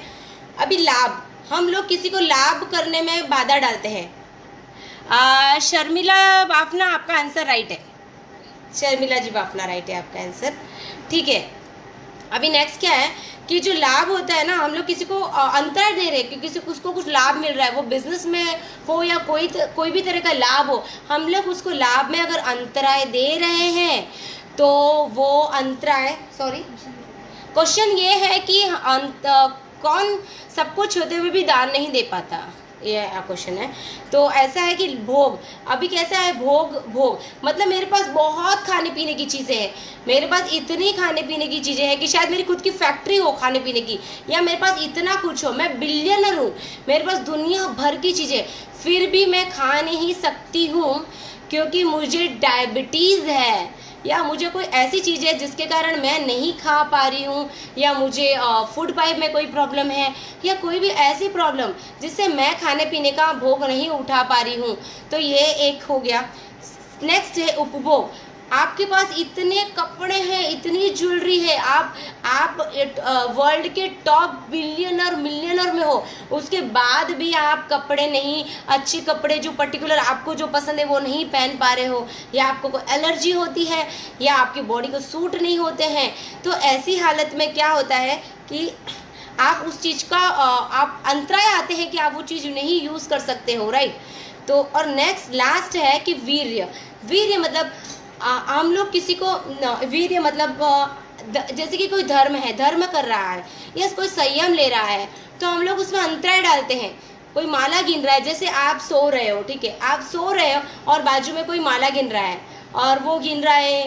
अभी लाभ, हम लोग किसी को लाभ करने में बाधा डालते हैं। शर्मिला बाफना, आपका आंसर राइट है। शर्मिला जी बाफना राइट है आपका आंसर। ठीक है, अभी नेक्स्ट क्या है कि जो लाभ होता है ना, हम लोग किसी को अंतराय दे रहे हैं कि किसी को उसको कुछ लाभ मिल रहा है, वो बिजनेस में हो या कोई भी तरह का लाभ हो, हम लोग उसको लाभ में अगर अंतराय दे रहे हैं तो वो अंतराय, सॉरी क्वेश्चन ये है कि कौन सब कुछ होते हुए भी दान नहीं दे पाता, ये क्वेश्चन है। तो ऐसा है कि भोग, अभी कैसा है भोग मतलब मेरे पास बहुत खाने पीने की चीज़ें हैं, मेरे पास इतनी खाने पीने की चीज़ें हैं कि शायद मेरी खुद की फैक्ट्री हो खाने पीने की, या मेरे पास इतना कुछ हो, मैं बिलियनर हूँ, मेरे पास दुनिया भर की चीज़ें, फिर भी मैं खा नहीं सकती हूँ क्योंकि मुझे डायबिटीज़ है, या मुझे कोई ऐसी चीज़ है जिसके कारण मैं नहीं खा पा रही हूँ, या मुझे फूड पाइप में कोई प्रॉब्लम है, या कोई भी ऐसी प्रॉब्लम जिससे मैं खाने पीने का भोग नहीं उठा पा रही हूँ। तो ये एक हो गया। नेक्स्ट है उपभोग। आपके पास इतने कपड़े हैं, इतनी ज्वेलरी है, आप वर्ल्ड के टॉप बिलियनर मिलियनर में हो, उसके बाद भी आप कपड़े नहीं, अच्छे कपड़े जो पर्टिकुलर आपको जो पसंद है वो नहीं पहन पा रहे हो, या आपको कोई एलर्जी होती है, या आपकी बॉडी को सूट नहीं होते हैं, तो ऐसी हालत में क्या होता है कि आप उस चीज़ का आप अंतराय आते हैं कि आप वो चीज़ नहीं यूज़ कर सकते हो, राइट। तो और नेक्स्ट लास्ट है कि वीर्य मतलब हम लोग किसी को वीर्य मतलब जैसे कि कोई धर्म कर रहा है या कोई संयम ले रहा है, तो हम लोग उसमें अंतराय डालते हैं। कोई माला गिन रहा है, जैसे आप सो रहे हो, ठीक है, आप सो रहे हो और बाजू में कोई माला गिन रहा है और वो गिन रहा है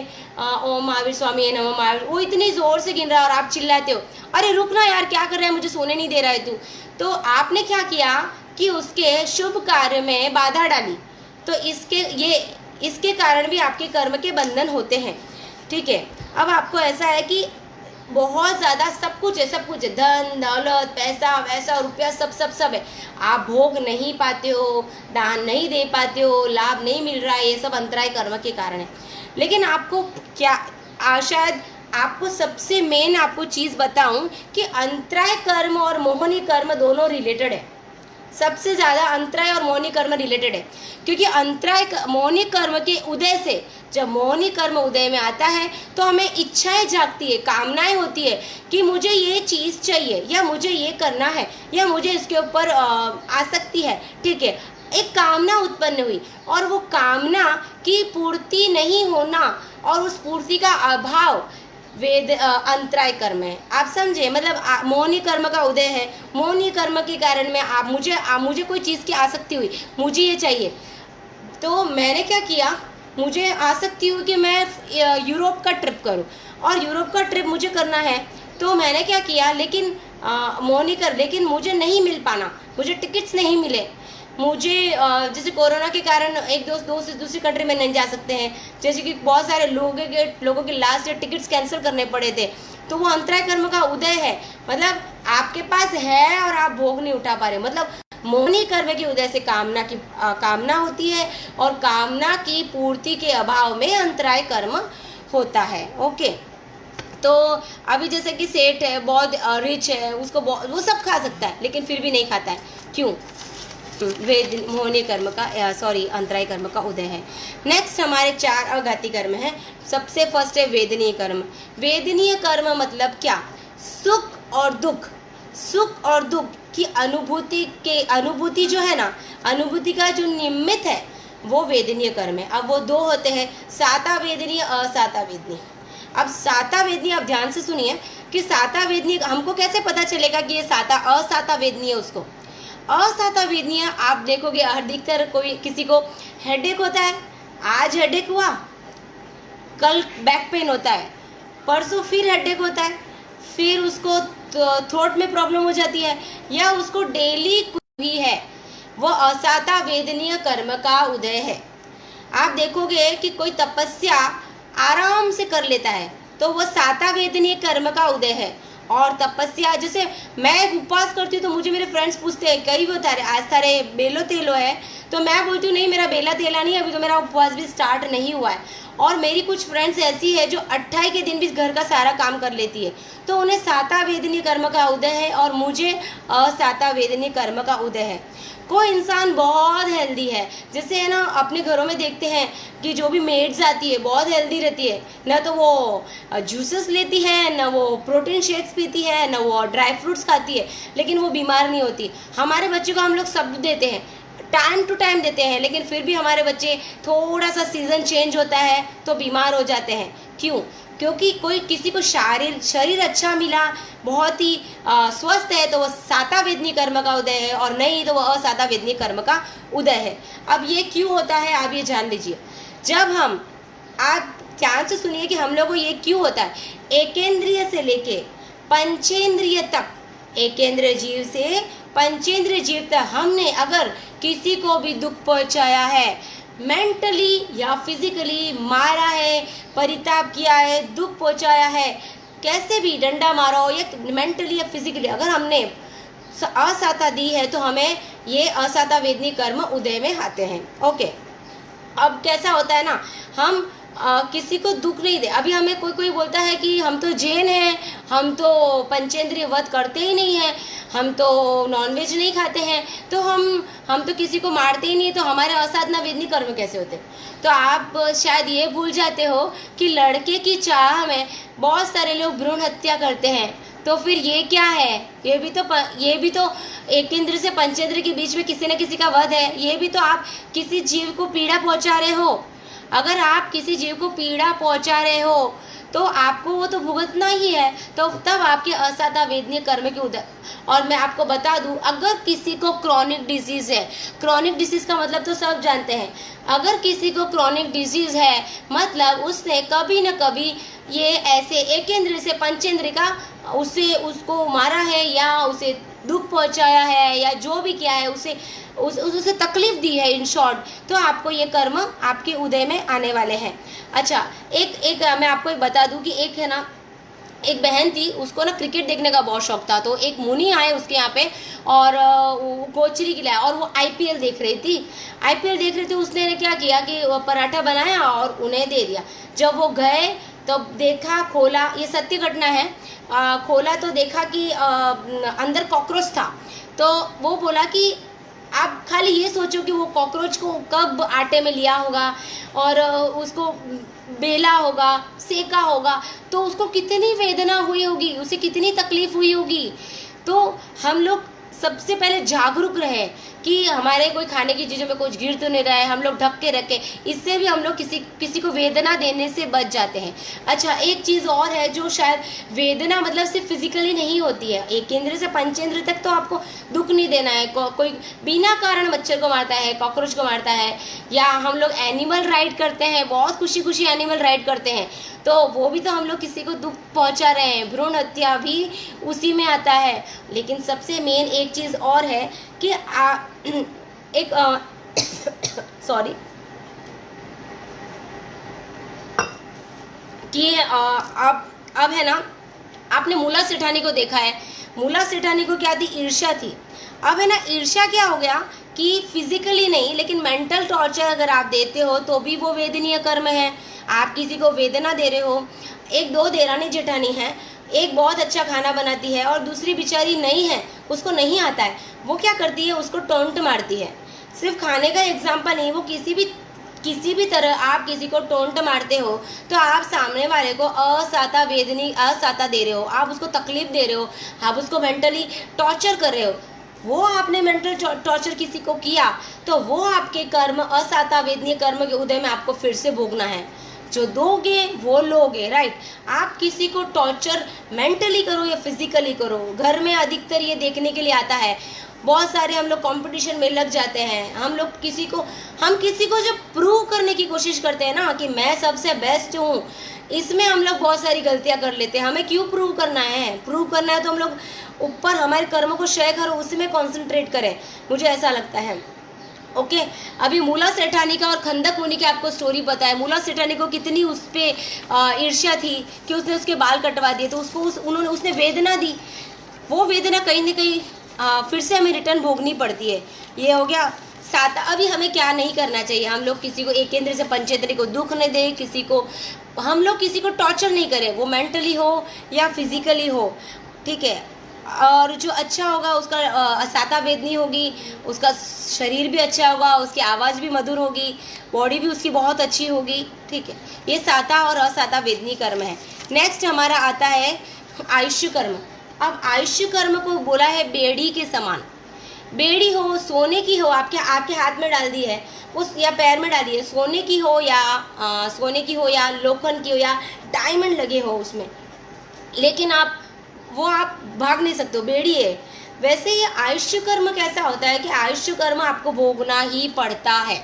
ओम महावीर स्वामी नमः महावीर, वो इतनी ज़ोर से गिन रहा है और आप चिल्लाते हो, अरे रुक ना यार, क्या कर रहा है, मुझे सोने नहीं दे रहा है तू। तो आपने क्या किया कि उसके शुभ कार्य में बाधा डाली, तो इसके कारण भी आपके कर्म के बंधन होते हैं, ठीक है। अब आपको ऐसा है कि बहुत ज़्यादा सब कुछ है, धन दौलत पैसा वैसा रुपया सब है, आप भोग नहीं पाते हो, दान नहीं दे पाते हो, लाभ नहीं मिल रहा है, ये सब अंतराय कर्म के कारण है। लेकिन आपको क्या शायद आपको सबसे मेन आपको चीज़ बताऊं कि अंतराय कर्म और मोहनी कर्म दोनों रिलेटेड है। सबसे ज़्यादा अंतराय और मोहनी कर्म रिलेटेड है, क्योंकि मोहनी कर्म के उदय से, जब मोहनी कर्म उदय में आता है तो हमें इच्छाएं जागती है, कामनाएं होती है कि मुझे ये चीज़ चाहिए, या मुझे ये करना है, या मुझे इसके ऊपर आसक्ति है, ठीक है। एक कामना उत्पन्न हुई और वो कामना की पूर्ति नहीं होना और उस पूर्ति का अभाव अंतराय कर्म है। आप समझे, मतलब मोहनी कर्म का उदय है, मोहनी कर्म के कारण में मुझे कोई चीज़ की आसक्ति हुई, मुझे ये चाहिए, तो मैंने क्या किया, मुझे आसक्ति हुई कि मैं यूरोप का ट्रिप करूं और यूरोप का ट्रिप मुझे करना है, तो मैंने क्या किया, लेकिन लेकिन मुझे नहीं मिल पाना, मुझे टिकट्स नहीं मिले, मुझे जैसे कोरोना के कारण एक दोस्त से दूसरी कंट्री में नहीं जा सकते हैं, जैसे कि बहुत सारे लोगों के लास्ट ईयर टिकट्स कैंसिल करने पड़े थे, तो वो अंतराय कर्म का उदय है। मतलब आपके पास है और आप भोग नहीं उठा पा रहे, मतलब मोहनी कर्म के उदय से कामना होती है और कामना की पूर्ति के अभाव में अंतराय कर्म होता है। ओके, तो अभी जैसे कि सेठ है, बहुत रिच है, उसको वो सब खा सकता है लेकिन फिर भी नहीं खाता है, क्यों? मोहनी कर्म का अंतराय कर्म का उदय है। नेक्स्ट हमारे 4 अघाती कर्म है। सबसे फर्स्ट है वेदनीय कर्म। वेदनीय कर्म मतलब क्या? सुख और दुख की अनुभूति जो है ना, अनुभूति का जो निमित्त है वो वेदनीय कर्म है। अब वो 2 होते हैं, साता वेदनीय, असाता वेदनीय। अब साता वेदनीय, आप ध्यान से सुनिए कि साता वेदनीय हमको कैसे पता चलेगा कि ये असाता वेदनीय। उसको असाता वेदनीय आप देखोगे, अधिकतर किसी को हेडेक होता है, आज हेडेक हुआ, कल बैक पेन होता है, परसों फिर हेडेक होता है, फिर उसको थ्रोट में प्रॉब्लम हो जाती है, या उसको डेली कुछ भी है, वो असाता वेदनीय कर्म का उदय है। आप देखोगे कि कोई तपस्या आराम से कर लेता है तो वो साता वेदनीय कर्म का उदय है। और तपस्या, जैसे मैं उपवास करती हूँ तो मुझे मेरे फ्रेंड्स पूछते हैं कई वो आज तारे बेलो तेलो है, तो मैं बोलती हूँ नहीं मेरा बेला तेला नहीं, अभी तो मेरा उपवास भी स्टार्ट नहीं हुआ है। और मेरी कुछ फ्रेंड्स ऐसी है जो 28 के दिन भी घर का सारा काम कर लेती है, तो उन्हें साता वेदनीय कर्म का उदय है और मुझे असाता वेदनीय कर्म का उदय है। कोई इंसान बहुत हेल्दी है, जैसे है ना अपने घरों में देखते हैं कि जो भी मेड्स आती है बहुत हेल्दी रहती है, ना तो वो जूसेस लेती है, ना वो प्रोटीन शेक्स पीती है, ना वो ड्राई फ्रूट्स खाती है, लेकिन वो बीमार नहीं होती। हमारे बच्चों को हम लोग सब देते हैं, टाइम टू टाइम देते हैं, लेकिन फिर भी हमारे बच्चे थोड़ा सा सीजन चेंज होता है तो बीमार हो जाते हैं। क्यों? क्योंकि किसी को शरीर अच्छा मिला, बहुत ही स्वस्थ है, तो वह साता वेदनीय कर्म का उदय है, और नहीं तो वह असाता वेदनीय कर्म का उदय है। अब ये क्यों होता है आप ये जान लीजिए। जब आप ध्यान से सुनिए कि हम लोग को ये क्यों होता है। एकेंद्रिय से लेके पंचेंद्रिय तक, एकेंद्रिय जीव से पंचेंद्रिय जीव तक हमने अगर किसी को भी दुख पहुंचाया है, मेंटली या फिजिकली मारा है, परिताप किया है, दुख पहुंचाया है, कैसे भी डंडा मारा हो, या मेंटली या फिजिकली अगर हमने असाता दी है, तो हमें ये असाता वेदनीय कर्म उदय में आते हैं। ओके, अब कैसा होता है ना, हम किसी को दुख नहीं दे। अभी हमें कोई कोई बोलता है कि हम तो जैन हैं, हम तो पंचेंद्रिय वध करते ही नहीं हैं, हम तो नॉनवेज नहीं खाते हैं, तो हम तो किसी को मारते ही नहीं है, तो हमारे असाधना वेदनी कर्म कैसे होते। तो आप शायद ये भूल जाते हो कि लड़के की चाह में बहुत सारे लोग भ्रूण हत्या करते हैं। तो फिर ये क्या है, ये भी तो एक इंद्र से पंचेंद्र के बीच में किसी न किसी का वध है। ये भी तो आप किसी जीव को पीड़ा पहुंचा रहे हो। अगर आप किसी जीव को पीड़ा पहुंचा रहे हो तो आपको वो तो भुगतना ही है। तो तब आपके असाधा वेदनीय कर्म के उदय। और मैं आपको बता दूं, अगर किसी को क्रॉनिक डिजीज है, क्रॉनिक डिजीज का मतलब तो सब जानते हैं, अगर किसी को क्रॉनिक डिजीज है मतलब उसने कभी न कभी ये ऐसे एकेंद्र से पंचेंद्र का उसको मारा है, या उसे दुख पहुंचाया है, या जो भी किया है उसे तकलीफ दी है, इन शॉर्ट, तो आपको ये कर्म आपके उदय में आने वाले हैं। अच्छा, एक मैं आपको एक बता दूं कि एक है ना, एक बहन थी, उसको ना क्रिकेट देखने का बहुत शौक था। तो एक मुनि आए उसके यहाँ पे और कोचरी खिलाया, और वो आईपीएल देख रही थी। उसने क्या किया कि पराठा बनाया और उन्हें दे दिया। जब वो गए तो देखा, खोला, ये सत्य घटना है, खोला तो देखा कि अंदर कॉकरोच था। तो वो बोला कि आप खाली ये सोचो कि वो कॉकरोच को कब आटे में लिया होगा और उसको बेला होगा, सेका होगा, तो उसको कितनी वेदना हुई होगी, उसे कितनी तकलीफ हुई होगी। तो हम लोग सबसे पहले जागरूक रहे कि हमारे कोई खाने की चीज़ों में कुछ गिर तो नहीं रहा है, हम लोग ढक के रखें। इससे भी हम लोग किसी को वेदना देने से बच जाते हैं। अच्छा, एक चीज़ और है जो शायद वेदना मतलब सिर्फ फिजिकली नहीं होती है, एक केंद्र से पंचेंद्र तक तो आपको दुख नहीं देना है। कोई बिना कारण मच्छर को मारता है, कॉकरोच को मारता है, या हम लोग एनिमल राइड करते हैं, बहुत खुशी खुशी एनिमल राइड करते हैं, तो वो भी तो हम लोग किसी को दुख पहुंचा रहे हैं। भ्रूण हत्या भी उसी में आता है। लेकिन सबसे मेन एक चीज़ और है कि सॉरी कि अब है ना, आपने मूला सेठानी को देखा है। मूला सेठानी को क्या थी, ईर्ष्या थी। अब है ना, ईर्ष्या क्या हो गया कि फिजिकली नहीं लेकिन मेंटल टॉर्चर अगर आप देते हो तो भी वो वेदनीय कर्म है। आप किसी को वेदना दे रहे हो। एक दो देरानी जेठानी है, एक बहुत अच्छा खाना बनाती है और दूसरी बेचारी नहीं है, उसको नहीं आता है। वो क्या करती है, उसको टोंट मारती है। सिर्फ खाने का एग्जाम्पल नहीं, वो किसी भी तरह आप किसी को टोंट मारते हो तो आप सामने वाले को असाता दे रहे हो, आप उसको तकलीफ दे रहे हो, आप उसको मेंटली टॉर्चर कर रहे हो। वो आपने मेंटल टॉर्चर किसी को किया तो वो आपके कर्म असाता वेदनीय कर्म के उदय में आपको फिर से भोगना है। जो दोगे वो लोगे, राइट। आप किसी को टॉर्चर मेंटली करो या फिजिकली करो, घर में अधिकतर ये देखने के लिए आता है। बहुत सारे हम लोग कंपटीशन में लग जाते हैं। हम किसी को जब प्रूव करने की कोशिश करते हैं ना कि मैं सबसे बेस्ट हूँ, इसमें हम लोग बहुत सारी गलतियाँ कर लेते हैं। हमें क्यों प्रूव करना है? प्रूव करना है तो हम लोग ऊपर हमारे कर्मों को क्षय करो, उसी में कॉन्सेंट्रेट करें, मुझे ऐसा लगता है। ओके, अभी मूला सेठानी का और खंदक मुनि की आपको स्टोरी पता है। मूला सेठानी को कितनी उस पर ईर्ष्या थी कि उसने उसके बाल कटवा दिए, तो उसने वेदना दी। वो वेदना कहीं ना कहीं फिर से हमें रिटर्न भोगनी पड़ती है। ये हो गया सात। अभी हमें क्या नहीं करना चाहिए, हम लोग किसी को एक केंद्र से पंचेंद्र को दुख नहीं दे, हम लोग किसी को टॉर्चर नहीं करें, वो मेंटली हो या फिजिकली हो, ठीक है। और जो अच्छा होगा उसका असाता वेदनी होगी, उसका शरीर भी अच्छा होगा, उसकी आवाज़ भी मधुर होगी, बॉडी भी उसकी बहुत अच्छी होगी, ठीक है। ये साता और असाता वेदनी कर्म है। नेक्स्ट हमारा आता है आयुष्य कर्म। अब आयुष्य कर्म को बोला है बेड़ी के समान। बेड़ी हो, सोने की हो, आपके हाथ में डाल दी है उस, या पैर में डाली है, सोने की हो या लोखंड की हो या डायमंड लगे हो उसमें, लेकिन आप भाग नहीं सकते हो, बेड़ी है। वैसे ये आयुष्य कर्म कैसा होता है कि आयुष्य कर्म आपको भोगना ही पड़ता है।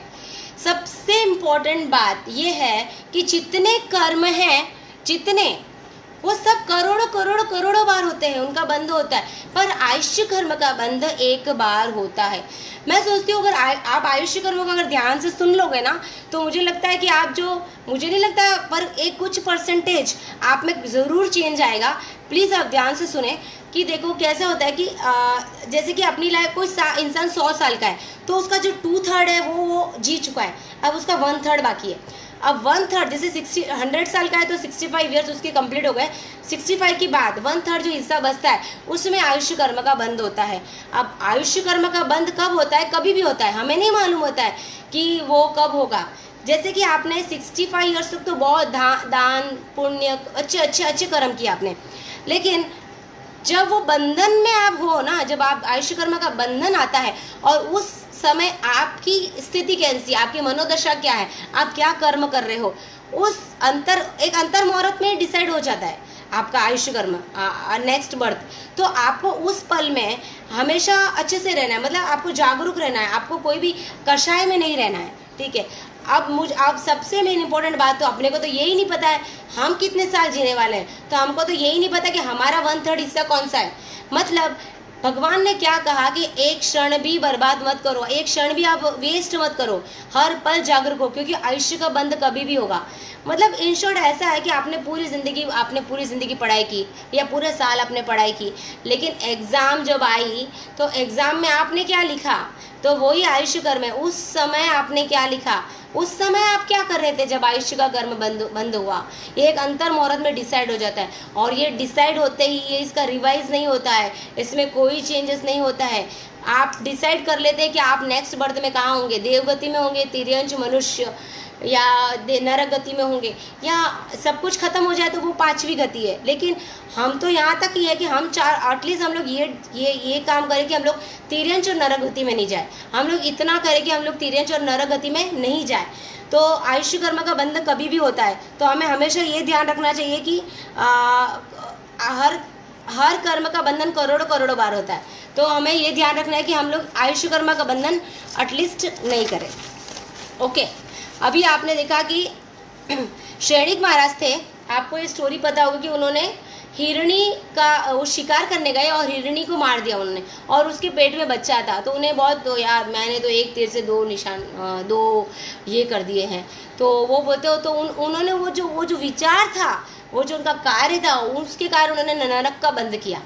सबसे इम्पोर्टेंट बात ये है कि जितने कर्म हैं, जितने वो सब करोड़ों करोड़ों करोड़ों बार होते हैं, उनका बंध होता है, पर आयुष्य कर्म का बंध एक बार होता है। मैं सोचती हूँ अगर आप आयुष्य कर्म को अगर ध्यान से सुन लोगे ना, तो मुझे लगता है कि आप जो, मुझे नहीं लगता पर एक कुछ परसेंटेज आप में ज़रूर चेंज आएगा। प्लीज़ आप ध्यान से सुने कि देखो कैसे होता है कि जैसे कि अपनी लाइफ कोई इंसान 100 साल का है, तो उसका जो 2/3 है वो जी चुका है, अब उसका 1/3 बाकी है। अब 1/3 जैसे 100 साल का है तो 65 ईयर्स उसके कंप्लीट हो गए, 65 के बाद 1/3 जो हिस्सा बचता है उसमें आयुष्य कर्म का बंध होता है। अब आयुष्य कर्म का बंध कब होता है? कभी भी होता है, हमें नहीं मालूम होता है कि वो कब होगा। जैसे कि आपने 65 ईयर्स तक तो बहुत दान पुण्य अच्छे कर्म किए आपने, लेकिन जब वो बंधन में आप हो ना, जब आप आयुष्य कर्म का बंधन आता है और उस समय आपकी स्थिति कैसी, आपकी मनोदशा क्या है, आप क्या कर्म कर रहे हो, उस एक अंतर मुहूर्त में डिसाइड हो जाता है आपका आयुष्य कर्म, नेक्स्ट बर्थ। तो आपको उस पल में हमेशा अच्छे से रहना है, मतलब आपको जागरूक रहना है, आपको कोई भी कषाय में नहीं रहना है, ठीक है। अब सबसे मेन इंपॉर्टेंट बात, तो अपने को तो यही नहीं पता है हम कितने साल जीने वाले हैं, तो हमको तो यही नहीं पता कि हमारा 1/3 हिस्सा कौन सा है। मतलब भगवान ने क्या कहा कि एक क्षण भी बर्बाद मत करो, एक क्षण भी आप वेस्ट मत करो, हर पल जागरूक हो, क्योंकि आयुष्य का बंध कभी भी होगा। मतलब इन शॉर्ट ऐसा है कि आपने पूरी ज़िंदगी पढ़ाई की या पूरे साल आपने पढ़ाई की, लेकिन एग्ज़ाम जब आई तो एग्ज़ाम में आपने क्या लिखा, तो वही आयुष्य कर्म है। उस समय आपने क्या लिखा, उस समय आप क्या कर रहे थे जब आयुष्य का कर्म बंद हुआ, ये एक अंतर मुहूर्त में डिसाइड हो जाता है। और ये डिसाइड होते ही ये इसका रिवाइज नहीं होता है, इसमें कोई चेंजेस नहीं होता है। आप डिसाइड कर लेते हैं कि आप नेक्स्ट बर्थ में कहाँ होंगे, देवगति में होंगे, तिर्यंश मनुष्य, या नरक गति में होंगे, या सब कुछ खत्म हो जाए तो वो 5वीं गति है। लेकिन हम तो यहाँ तक ही है कि हम एटलीस्ट हम लोग ये काम करें कि हम लोग तिर्यंश और नरक गति में नहीं जाए, हम लोग इतना करें कि हम लोग तिर्यंश और नरक गति में नहीं जाए। तो आयुष्य कर्म का बंधन कभी भी होता है, तो हमें हमेशा ये ध्यान रखना चाहिए कि हर कर्म का बंधन करोड़ों करोड़ों बार होता है, तो हमें ये ध्यान रखना है कि हम लोग आयुष्य कर्म का बंधन एटलीस्ट नहीं करें। ओके, अभी आपने देखा कि शैणिक महाराज थे, आपको ये स्टोरी पता होगा कि उन्होंने हिरणी का वो शिकार करने गए और हिरणी को मार दिया उन्होंने, और उसके पेट में बच्चा था, तो उन्हें बहुत, तो यार मैंने तो एक तीर से 2 निशान 2 ये कर दिए हैं। तो वो बोलते हो, तो उन्होंने वो जो विचार था, वो जो उनका कार्य था, उसके कारण उन्होंने नरक का बंध किया।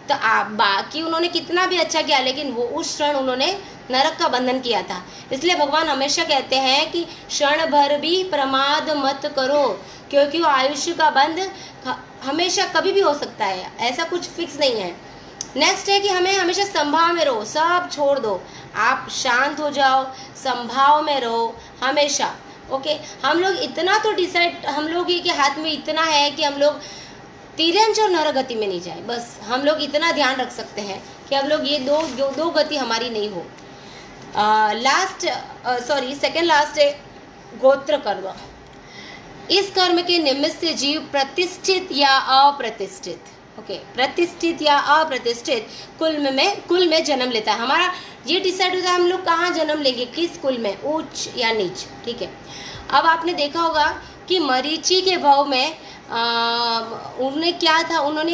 तो बाकी उन्होंने कितना भी अच्छा किया, लेकिन वो उस क्षण उन्होंने नरक का बंधन किया था। इसलिए भगवान हमेशा कहते हैं कि क्षण भर भी प्रमाद मत करो, क्योंकि वो आयुष्य का बंध हमेशा कभी भी हो सकता है, ऐसा कुछ फिक्स नहीं है। नेक्स्ट है कि हमें हमेशा संभाव में रहो, सब छोड़ दो, आप शांत हो जाओ, संभाव में रहो हमेशा। ओके, हम लोग इतना तो डिसाइड, हम लोग ये के हाथ में इतना है कि हम लोग तिर्यंश और नरक गति में नहीं जाए, बस हम लोग इतना ध्यान रख सकते हैं कि हम लोग ये दो गति हमारी नहीं हो। सेकंड लास्ट है गोत्र कर्म। इस कर्म के निमित्त से जीव प्रतिष्ठित या अप्रतिष्ठित, ओके, प्रतिष्ठित या अप्रतिष्ठित कुल में जन्म लेता है। हमारा ये डिसाइड होता है हम लोग कहाँ जन्म लेंगे, किस कुल में, उच्च या नीच, ठीक है। अब आपने देखा होगा कि मरीचि के भाव में उन्होंने क्या था, उन्होंने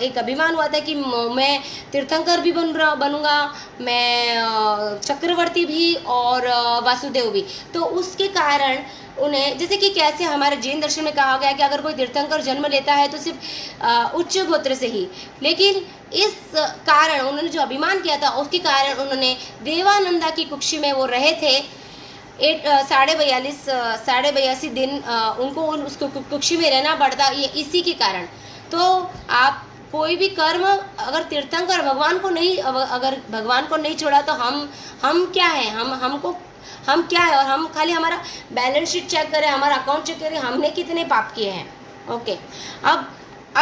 एक अभिमान हुआ था कि मैं तीर्थंकर भी बनूंगा, मैं चक्रवर्ती भी और वासुदेव भी। तो उसके कारण उन्हें, जैसे कि कैसे हमारे जैन दर्शन में कहा गया कि अगर कोई तीर्थंकर जन्म लेता है तो सिर्फ उच्च गोत्र से ही, लेकिन इस कारण उन्होंने जो अभिमान किया था उसके कारण उन्होंने देवानंदा की कुक्षी में वो रहे थे 42 दिन, उनको उसको कुक्षी में रहना पड़ता, ये इसी के कारण। तो आप कोई भी कर्म अगर तीर्थंकर भगवान को नहीं, अगर भगवान को नहीं छोड़ा तो हम क्या हैं, हम क्या है, और हम खाली हमारा बैलेंस शीट चेक करें, हमारा अकाउंट चेक करें, हमने कितने पाप किए हैं। ओके, अब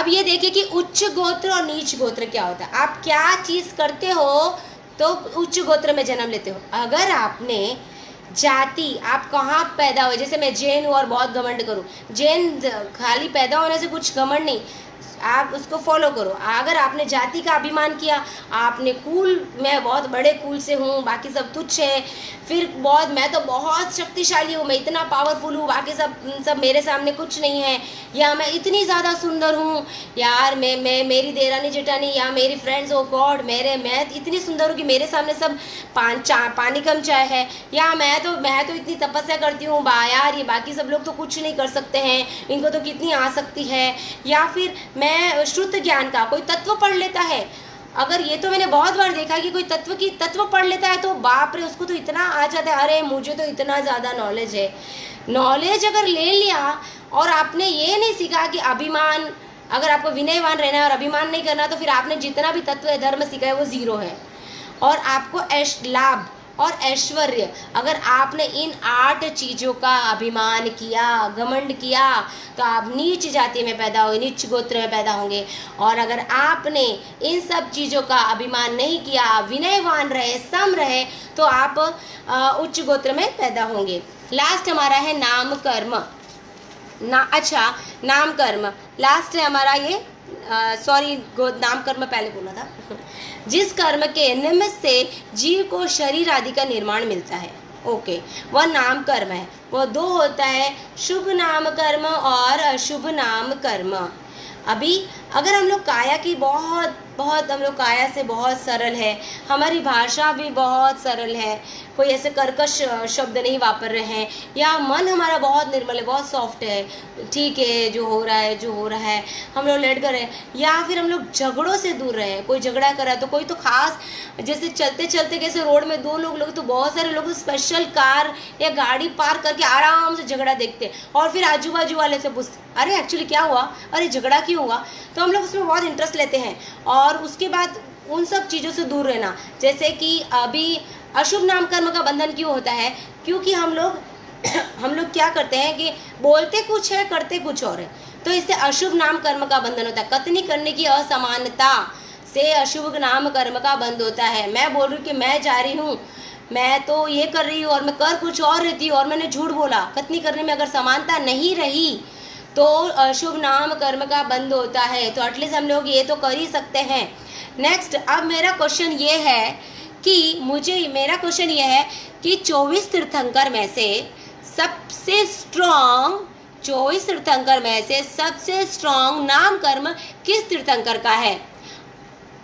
ये देखिए कि उच्च गोत्र और नीच गोत्र क्या होता है। आप क्या चीज़ करते हो तो उच्च गोत्र में जन्म लेते हो। अगर आपने जाति, आप कहाँ पैदा हुए, जैसे मैं जैन हूँ और बहुत घमंड करूँ, जैन खाली पैदा होने से कुछ घमंड नहीं, आप उसको फॉलो करो। अगर आपने जाति का अभिमान किया, आपने कूल, मैं बहुत बड़े कूल से हूँ, बाकी सब तुच्छ है, फिर बहुत, मैं तो बहुत शक्तिशाली हूँ, मैं इतना पावरफुल हूँ, बाकी सब मेरे सामने कुछ नहीं है, या मैं इतनी ज़्यादा सुंदर हूँ, यार मैं मेरी देरानी जेठानी या मेरी फ्रेंड्स, ओ गॉड मैं इतनी सुंदर हूँ कि मेरे सामने सब पानी कम चाय है, या मैं तो इतनी तपस्या करती हूँ यार, ये बाकी सब लोग तो कुछ नहीं कर सकते हैं, इनको तो कितनी आ सकती है। या फिर मैं श्रुत ज्ञान का, कोई तत्व पढ़ लेता है, अगर ये तो मैंने बहुत बार देखा कि कोई तत्व पढ़ लेता है तो बाप रे, उसको तो इतना आ जाता है, अरे मुझे तो इतना ज़्यादा नॉलेज है। नॉलेज अगर ले लिया और आपने ये नहीं सीखा कि अभिमान, अगर आपको विनयवान रहना है और अभिमान नहीं करना, तो फिर आपने जितना भी तत्व है, धर्म सीखा है, वो ज़ीरो है। और आपको लाभ और ऐश्वर्य, अगर आपने इन 8 चीज़ों का अभिमान किया, घमंड किया, तो आप नीच जाति में पैदा होंगे, नीच गोत्र में पैदा होंगे। और अगर आपने इन सब चीज़ों का अभिमान नहीं किया, विनयवान रहे, सम रहे, तो आप उच्च गोत्र में पैदा होंगे। लास्ट हमारा है नाम कर्म। नाम कर्म लास्ट है हमारा, ये नाम कर्म पहले बोला था। जिस कर्म के निमित्त से जीव को शरीर आदि का निर्माण मिलता है, ओके, वह नाम कर्म है। वह 2 होता है, शुभ नाम कर्म और अशुभ नाम कर्म। अभी अगर हम लोग काया की बहुत हम लोग काया से बहुत सरल है, हमारी भाषा भी बहुत सरल है, कोई ऐसे कर्कश शब्द नहीं वापर रहे हैं, या मन हमारा बहुत निर्मल है, बहुत सॉफ्ट है, ठीक है, जो हो रहा है हम लोग लेट कर रहे हैं, या फिर हम लोग झगड़ों से दूर रहे हैं। कोई झगड़ा कर रहा है तो कोई तो खास, जैसे चलते चलते कैसे रोड में 2 लोग तो बहुत सारे लोग स्पेशल कार या गाड़ी पार्क करके आराम से झगड़ा देखते, और फिर आजू बाजू वाले से पूछते, अरे एक्चुअली क्या हुआ, अरे झगड़ा क्यों हुआ, तो हम लोग उसमें बहुत इंटरेस्ट लेते हैं। और उसके बाद उन सब चीज़ों से दूर रहना। जैसे कि अभी अशुभ नाम कर्म का बंधन क्यों होता है, क्योंकि हम लोग क्या करते हैं कि बोलते कुछ है, करते कुछ और है, तो इससे अशुभ नाम कर्म का बंधन होता है। कथनी करने की असमानता से अशुभ नाम कर्म का बंध होता है। मैं बोल रही हूँ कि मैं जा रही हूँ, मैं तो ये कर रही हूँ और मैं कर कुछ और रहती हूँ, और मैंने झूठ बोला, कथनी करने में अगर समानता नहीं रही तो अशुभ नाम कर्म का बंध होता है। तो एटलीस्ट हम लोग ये तो कर ही सकते हैं। नेक्स्ट, अब मेरा क्वेश्चन ये है कि 24 तीर्थंकर में से सबसे स्ट्रॉन्ग नाम कर्म किस तीर्थंकर का है?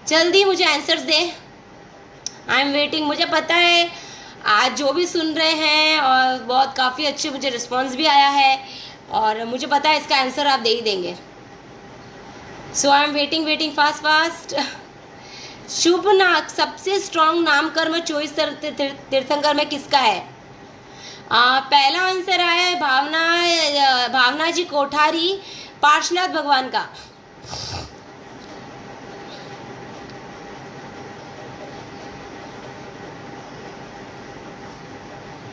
जल्दी मुझे आंसर्स दें, आई एम वेटिंग। मुझे पता है आज जो भी सुन रहे हैं और बहुत काफ़ी अच्छे मुझे रिस्पॉन्स भी आया है, और मुझे पता है इसका आंसर आप दे ही देंगे। सो आई एम वेटिंग फास्ट। शुभ नाम, सबसे स्ट्रॉन्ग नाम कर्म 24 तीर्थंकर में किसका है? पहला आंसर आया है भावना जी कोठारी, पार्श्वनाथ भगवान का।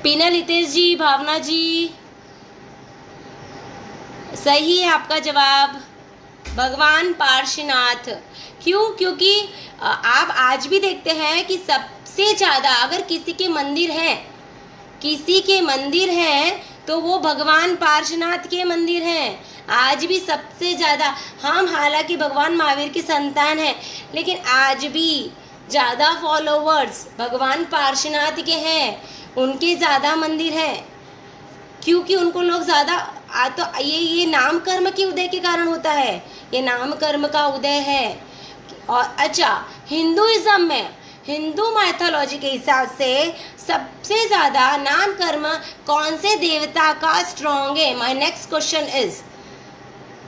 पीनल हितेश जी, भावना जी, सही है आपका जवाब, भगवान पार्श्वनाथ। क्यों? क्योंकि आप आज भी देखते हैं कि सबसे ज़्यादा अगर किसी के मंदिर हैं तो वो भगवान पार्श्वनाथ के मंदिर हैं। आज भी सबसे ज़्यादा, हम हालांकि भगवान महावीर की संतान हैं, लेकिन आज भी ज़्यादा फॉलोवर्स भगवान पार्श्वनाथ के हैं, उनके ज़्यादा मंदिर हैं, क्योंकि उनको लोग ज़्यादा, तो ये नाम कर्म के उदय के कारण होता है, ये नाम कर्म का उदय है। और अच्छा, हिंदुइज्म में, हिंदू माइथोलॉजी के हिसाब से सबसे ज़्यादा नाम कर्म कौन से देवता का स्ट्रॉन्ग है? My next question is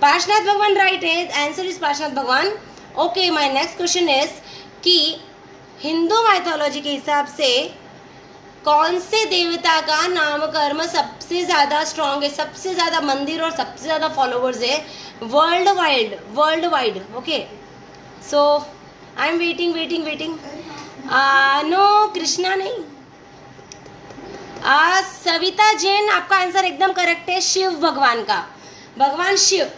Parshvanath भगवान, राइट है, आंसर इज पार्श्वनाथ भगवान। Okay, my next question is कि हिंदू माइथोलॉजी के हिसाब से कौन से देवता का नाम कर्म सबसे ज़्यादा स्ट्रॉन्ग है, सबसे ज़्यादा मंदिर और सबसे ज़्यादा फॉलोवर्स है world wide? Okay, so I am waiting. No, Krishna नहीं। सविता जैन, आपका आंसर एकदम करेक्ट है, शिव भगवान का, भगवान शिव,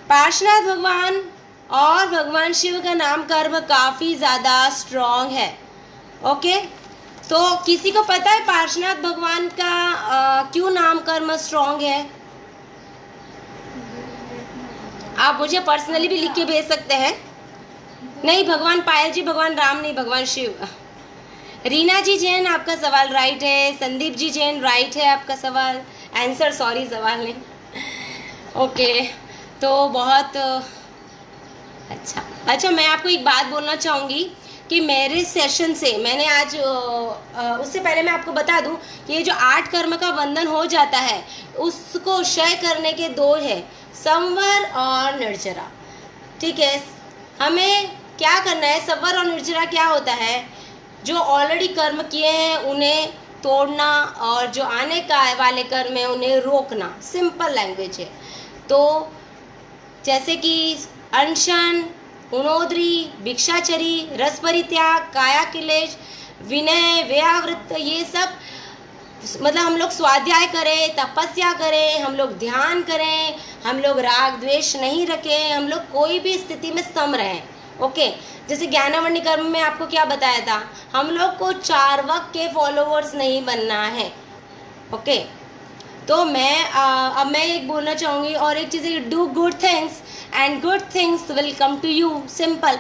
पार्श्वनाथ भगवान और भगवान शिव का नाम कर्म काफ़ी ज़्यादा स्ट्रॉन्ग है। ओके, तो किसी को पता है पार्श्वनाथ भगवान का क्यों नाम कर्म स्ट्रॉन्ग है? आप मुझे पर्सनली भी लिख के भेज सकते हैं। नहीं भगवान पायल जी, भगवान राम नहीं, भगवान शिव। रीना जी जैन आपका सवाल राइट है। संदीप जी जैन राइट है आपका सवाल, आंसर, सॉरी सवाल नहीं। ओके, तो बहुत अच्छा मैं आपको एक बात बोलना चाहूँगी कि मेरे सेशन से मैंने आज उससे पहले मैं आपको बता दूं कि ये जो 8 कर्म का बंधन हो जाता है उसको क्षय करने के 2 है, संवर और निर्जरा। ठीक है, हमें क्या करना है? संवर और निर्जरा क्या होता है? जो ऑलरेडी कर्म किए हैं उन्हें तोड़ना और जो आने का वाले कर्म है उन्हें रोकना, सिंपल लैंग्वेज है। तो जैसे कि अनशन, उनोदरी, भिक्षाचरी, रस परित्याग, काया क्लेश, विनय, व्यावृत्त, ये सब मतलब हम लोग स्वाध्याय करें, तपस्या करें, हम लोग ध्यान करें, हम लोग राग द्वेष नहीं रखें, हम लोग कोई भी स्थिति में सम रहें। ओके, जैसे ज्ञानावर्ण कर्म में आपको क्या बताया था, हम लोग को चार्वाक के फॉलोवर्स नहीं बनना है। ओके, तो अब मैं एक बोलना चाहूँगी और एक चीज़ है, do good things and good things will come to you, simple.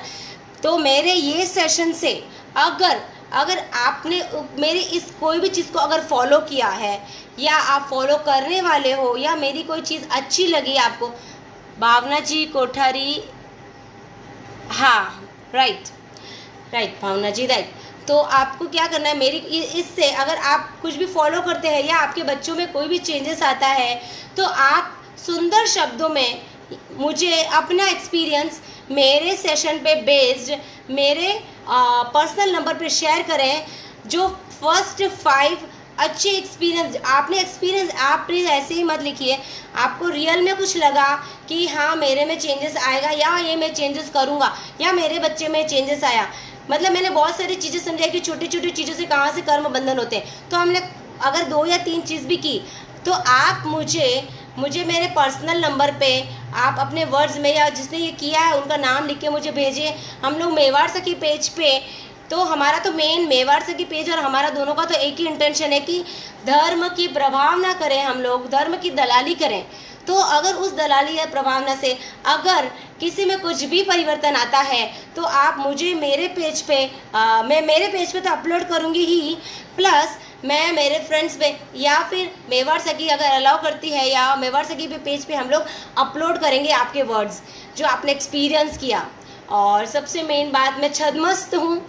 तो मेरे ये सेशन से अगर आपने मेरी इस कोई भी चीज़ को अगर फॉलो किया है या आप फॉलो करने वाले हो या मेरी कोई चीज़ अच्छी लगी आपको, भावना जी कोठारी, हाँ राइट भावना जी राइट। तो आपको क्या करना है, मेरी इससे अगर आप कुछ भी फॉलो करते हैं या आपके बच्चों में कोई भी चेंजेस आता है तो आप सुंदर शब्दों में मुझे अपना एक्सपीरियंस मेरे सेशन पे बेस्ड मेरे पर्सनल नंबर पे शेयर करें। जो फर्स्ट 5 अच्छे एक्सपीरियंस आप प्लीज़ ऐसे ही मत लिखिए, आपको रियल में कुछ लगा कि हाँ मेरे में चेंजेस आएगा या ये मैं चेंजेस करूँगा या मेरे बच्चे में चेंजेस आया। मतलब मैंने बहुत सारी चीज़ें समझाई कि छोटी छोटी चीज़ों से कहाँ से कर्म बंधन होते हैं। तो हमने अगर 2 या 3 चीज़ भी की तो आप मुझे मेरे पर्सनल नंबर पे आप अपने वर्ड्स में या जिसने ये किया है उनका नाम लिख के मुझे भेजिए। हम लोग मेवाड़ सखी पेज पे, तो हमारा तो मेन मेवाड़ सखी पेज और हमारा दोनों का तो एक ही इंटेंशन है कि धर्म की प्रभाव ना करें, हम लोग धर्म की दलाली करें। तो अगर उस दलाली या प्रभावना से अगर किसी में कुछ भी परिवर्तन आता है तो आप मुझे मेरे पेज पे मैं मेरे पेज पे तो अपलोड करूँगी ही, प्लस मैं मेरे फ्रेंड्स पे या फिर मेवाड़ सखी अगर अलाउ करती है या मेवाड़ सखी पे पेज पे हम लोग अपलोड करेंगे आपके वर्ड्स जो आपने एक्सपीरियंस किया। और सबसे मेन बात, मैं छदमस्त हूँ,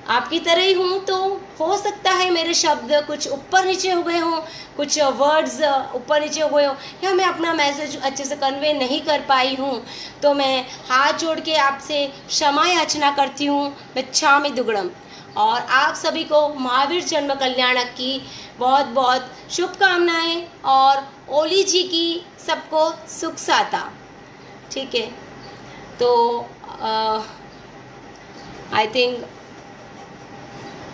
आपकी तरह ही हूँ, तो हो सकता है मेरे शब्द कुछ ऊपर नीचे हो गए हों, कुछ वर्ड्स ऊपर नीचे हो गए हों या मैं अपना मैसेज अच्छे से कन्वे नहीं कर पाई हूँ, तो मैं हाथ जोड़ के आपसे क्षमा याचना करती हूँ। मिच्छामि दुग्गड़म। और आप सभी को महावीर जन्म कल्याण की बहुत बहुत शुभकामनाएं और ओली जी की सबको सुख साता। ठीक है, तो I think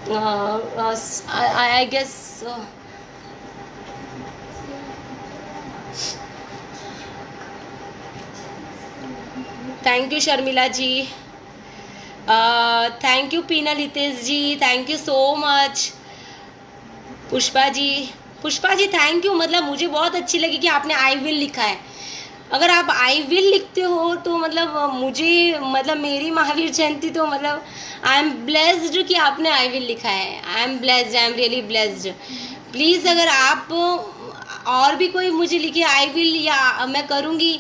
I guess thank you Sharmila ji, thank you Pinal Hitesh ji, thank you so much. Pushpa ji thank you. मतलब मुझे बहुत अच्छी लगी कि आपने आई विल लिखा है। अगर आप आई विल लिखते हो तो मतलब मुझे मतलब मेरी महावीर जयंती तो मतलब आई एम ब्लेस्ड कि आपने आई विल लिखा है। I am blessed, I am really blessed. Please अगर आप और भी कोई मुझे लिखे आई विल या मैं करूँगी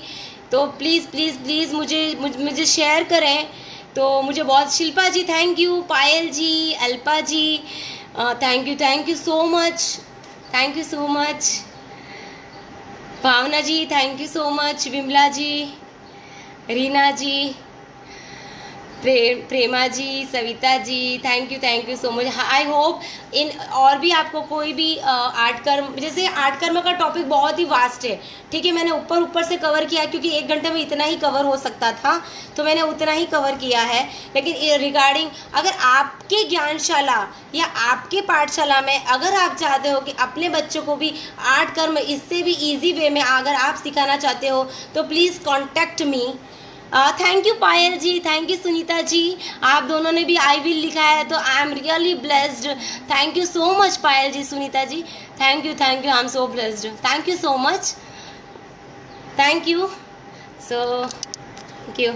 तो प्लीज़ मुझे शेयर करें तो मुझे बहुत। Shilpa ji thank you, Payal ji, Alpa ji thank you so much. Bhavna ji thank you so much. Vimla ji, Reena ji, Prema ji, Savita ji thank you so much. I hope इन और भी आपको कोई भी आर्ट कर्म, जैसे आर्ट कर्म का टॉपिक बहुत ही वास्ट है। ठीक है, मैंने ऊपर से कवर किया क्योंकि 1 घंटे में इतना ही कवर हो सकता था तो मैंने उतना ही कवर किया है। लेकिन रिगार्डिंग अगर आपके ज्ञानशाला या आपके पाठशाला में अगर आप चाहते हो कि अपने बच्चों को भी आर्ट कर्म इससे भी ईजी वे में अगर आप सिखाना चाहते हो तो please contact me. Thank you Payal ji, thank you Sunita ji, आप दोनों ने भी आई विल लिखा है तो I am really blessed. Thank you so much Payal ji, Sunita ji, thank you I am so blessed, thank you so much, thank you. So thank you.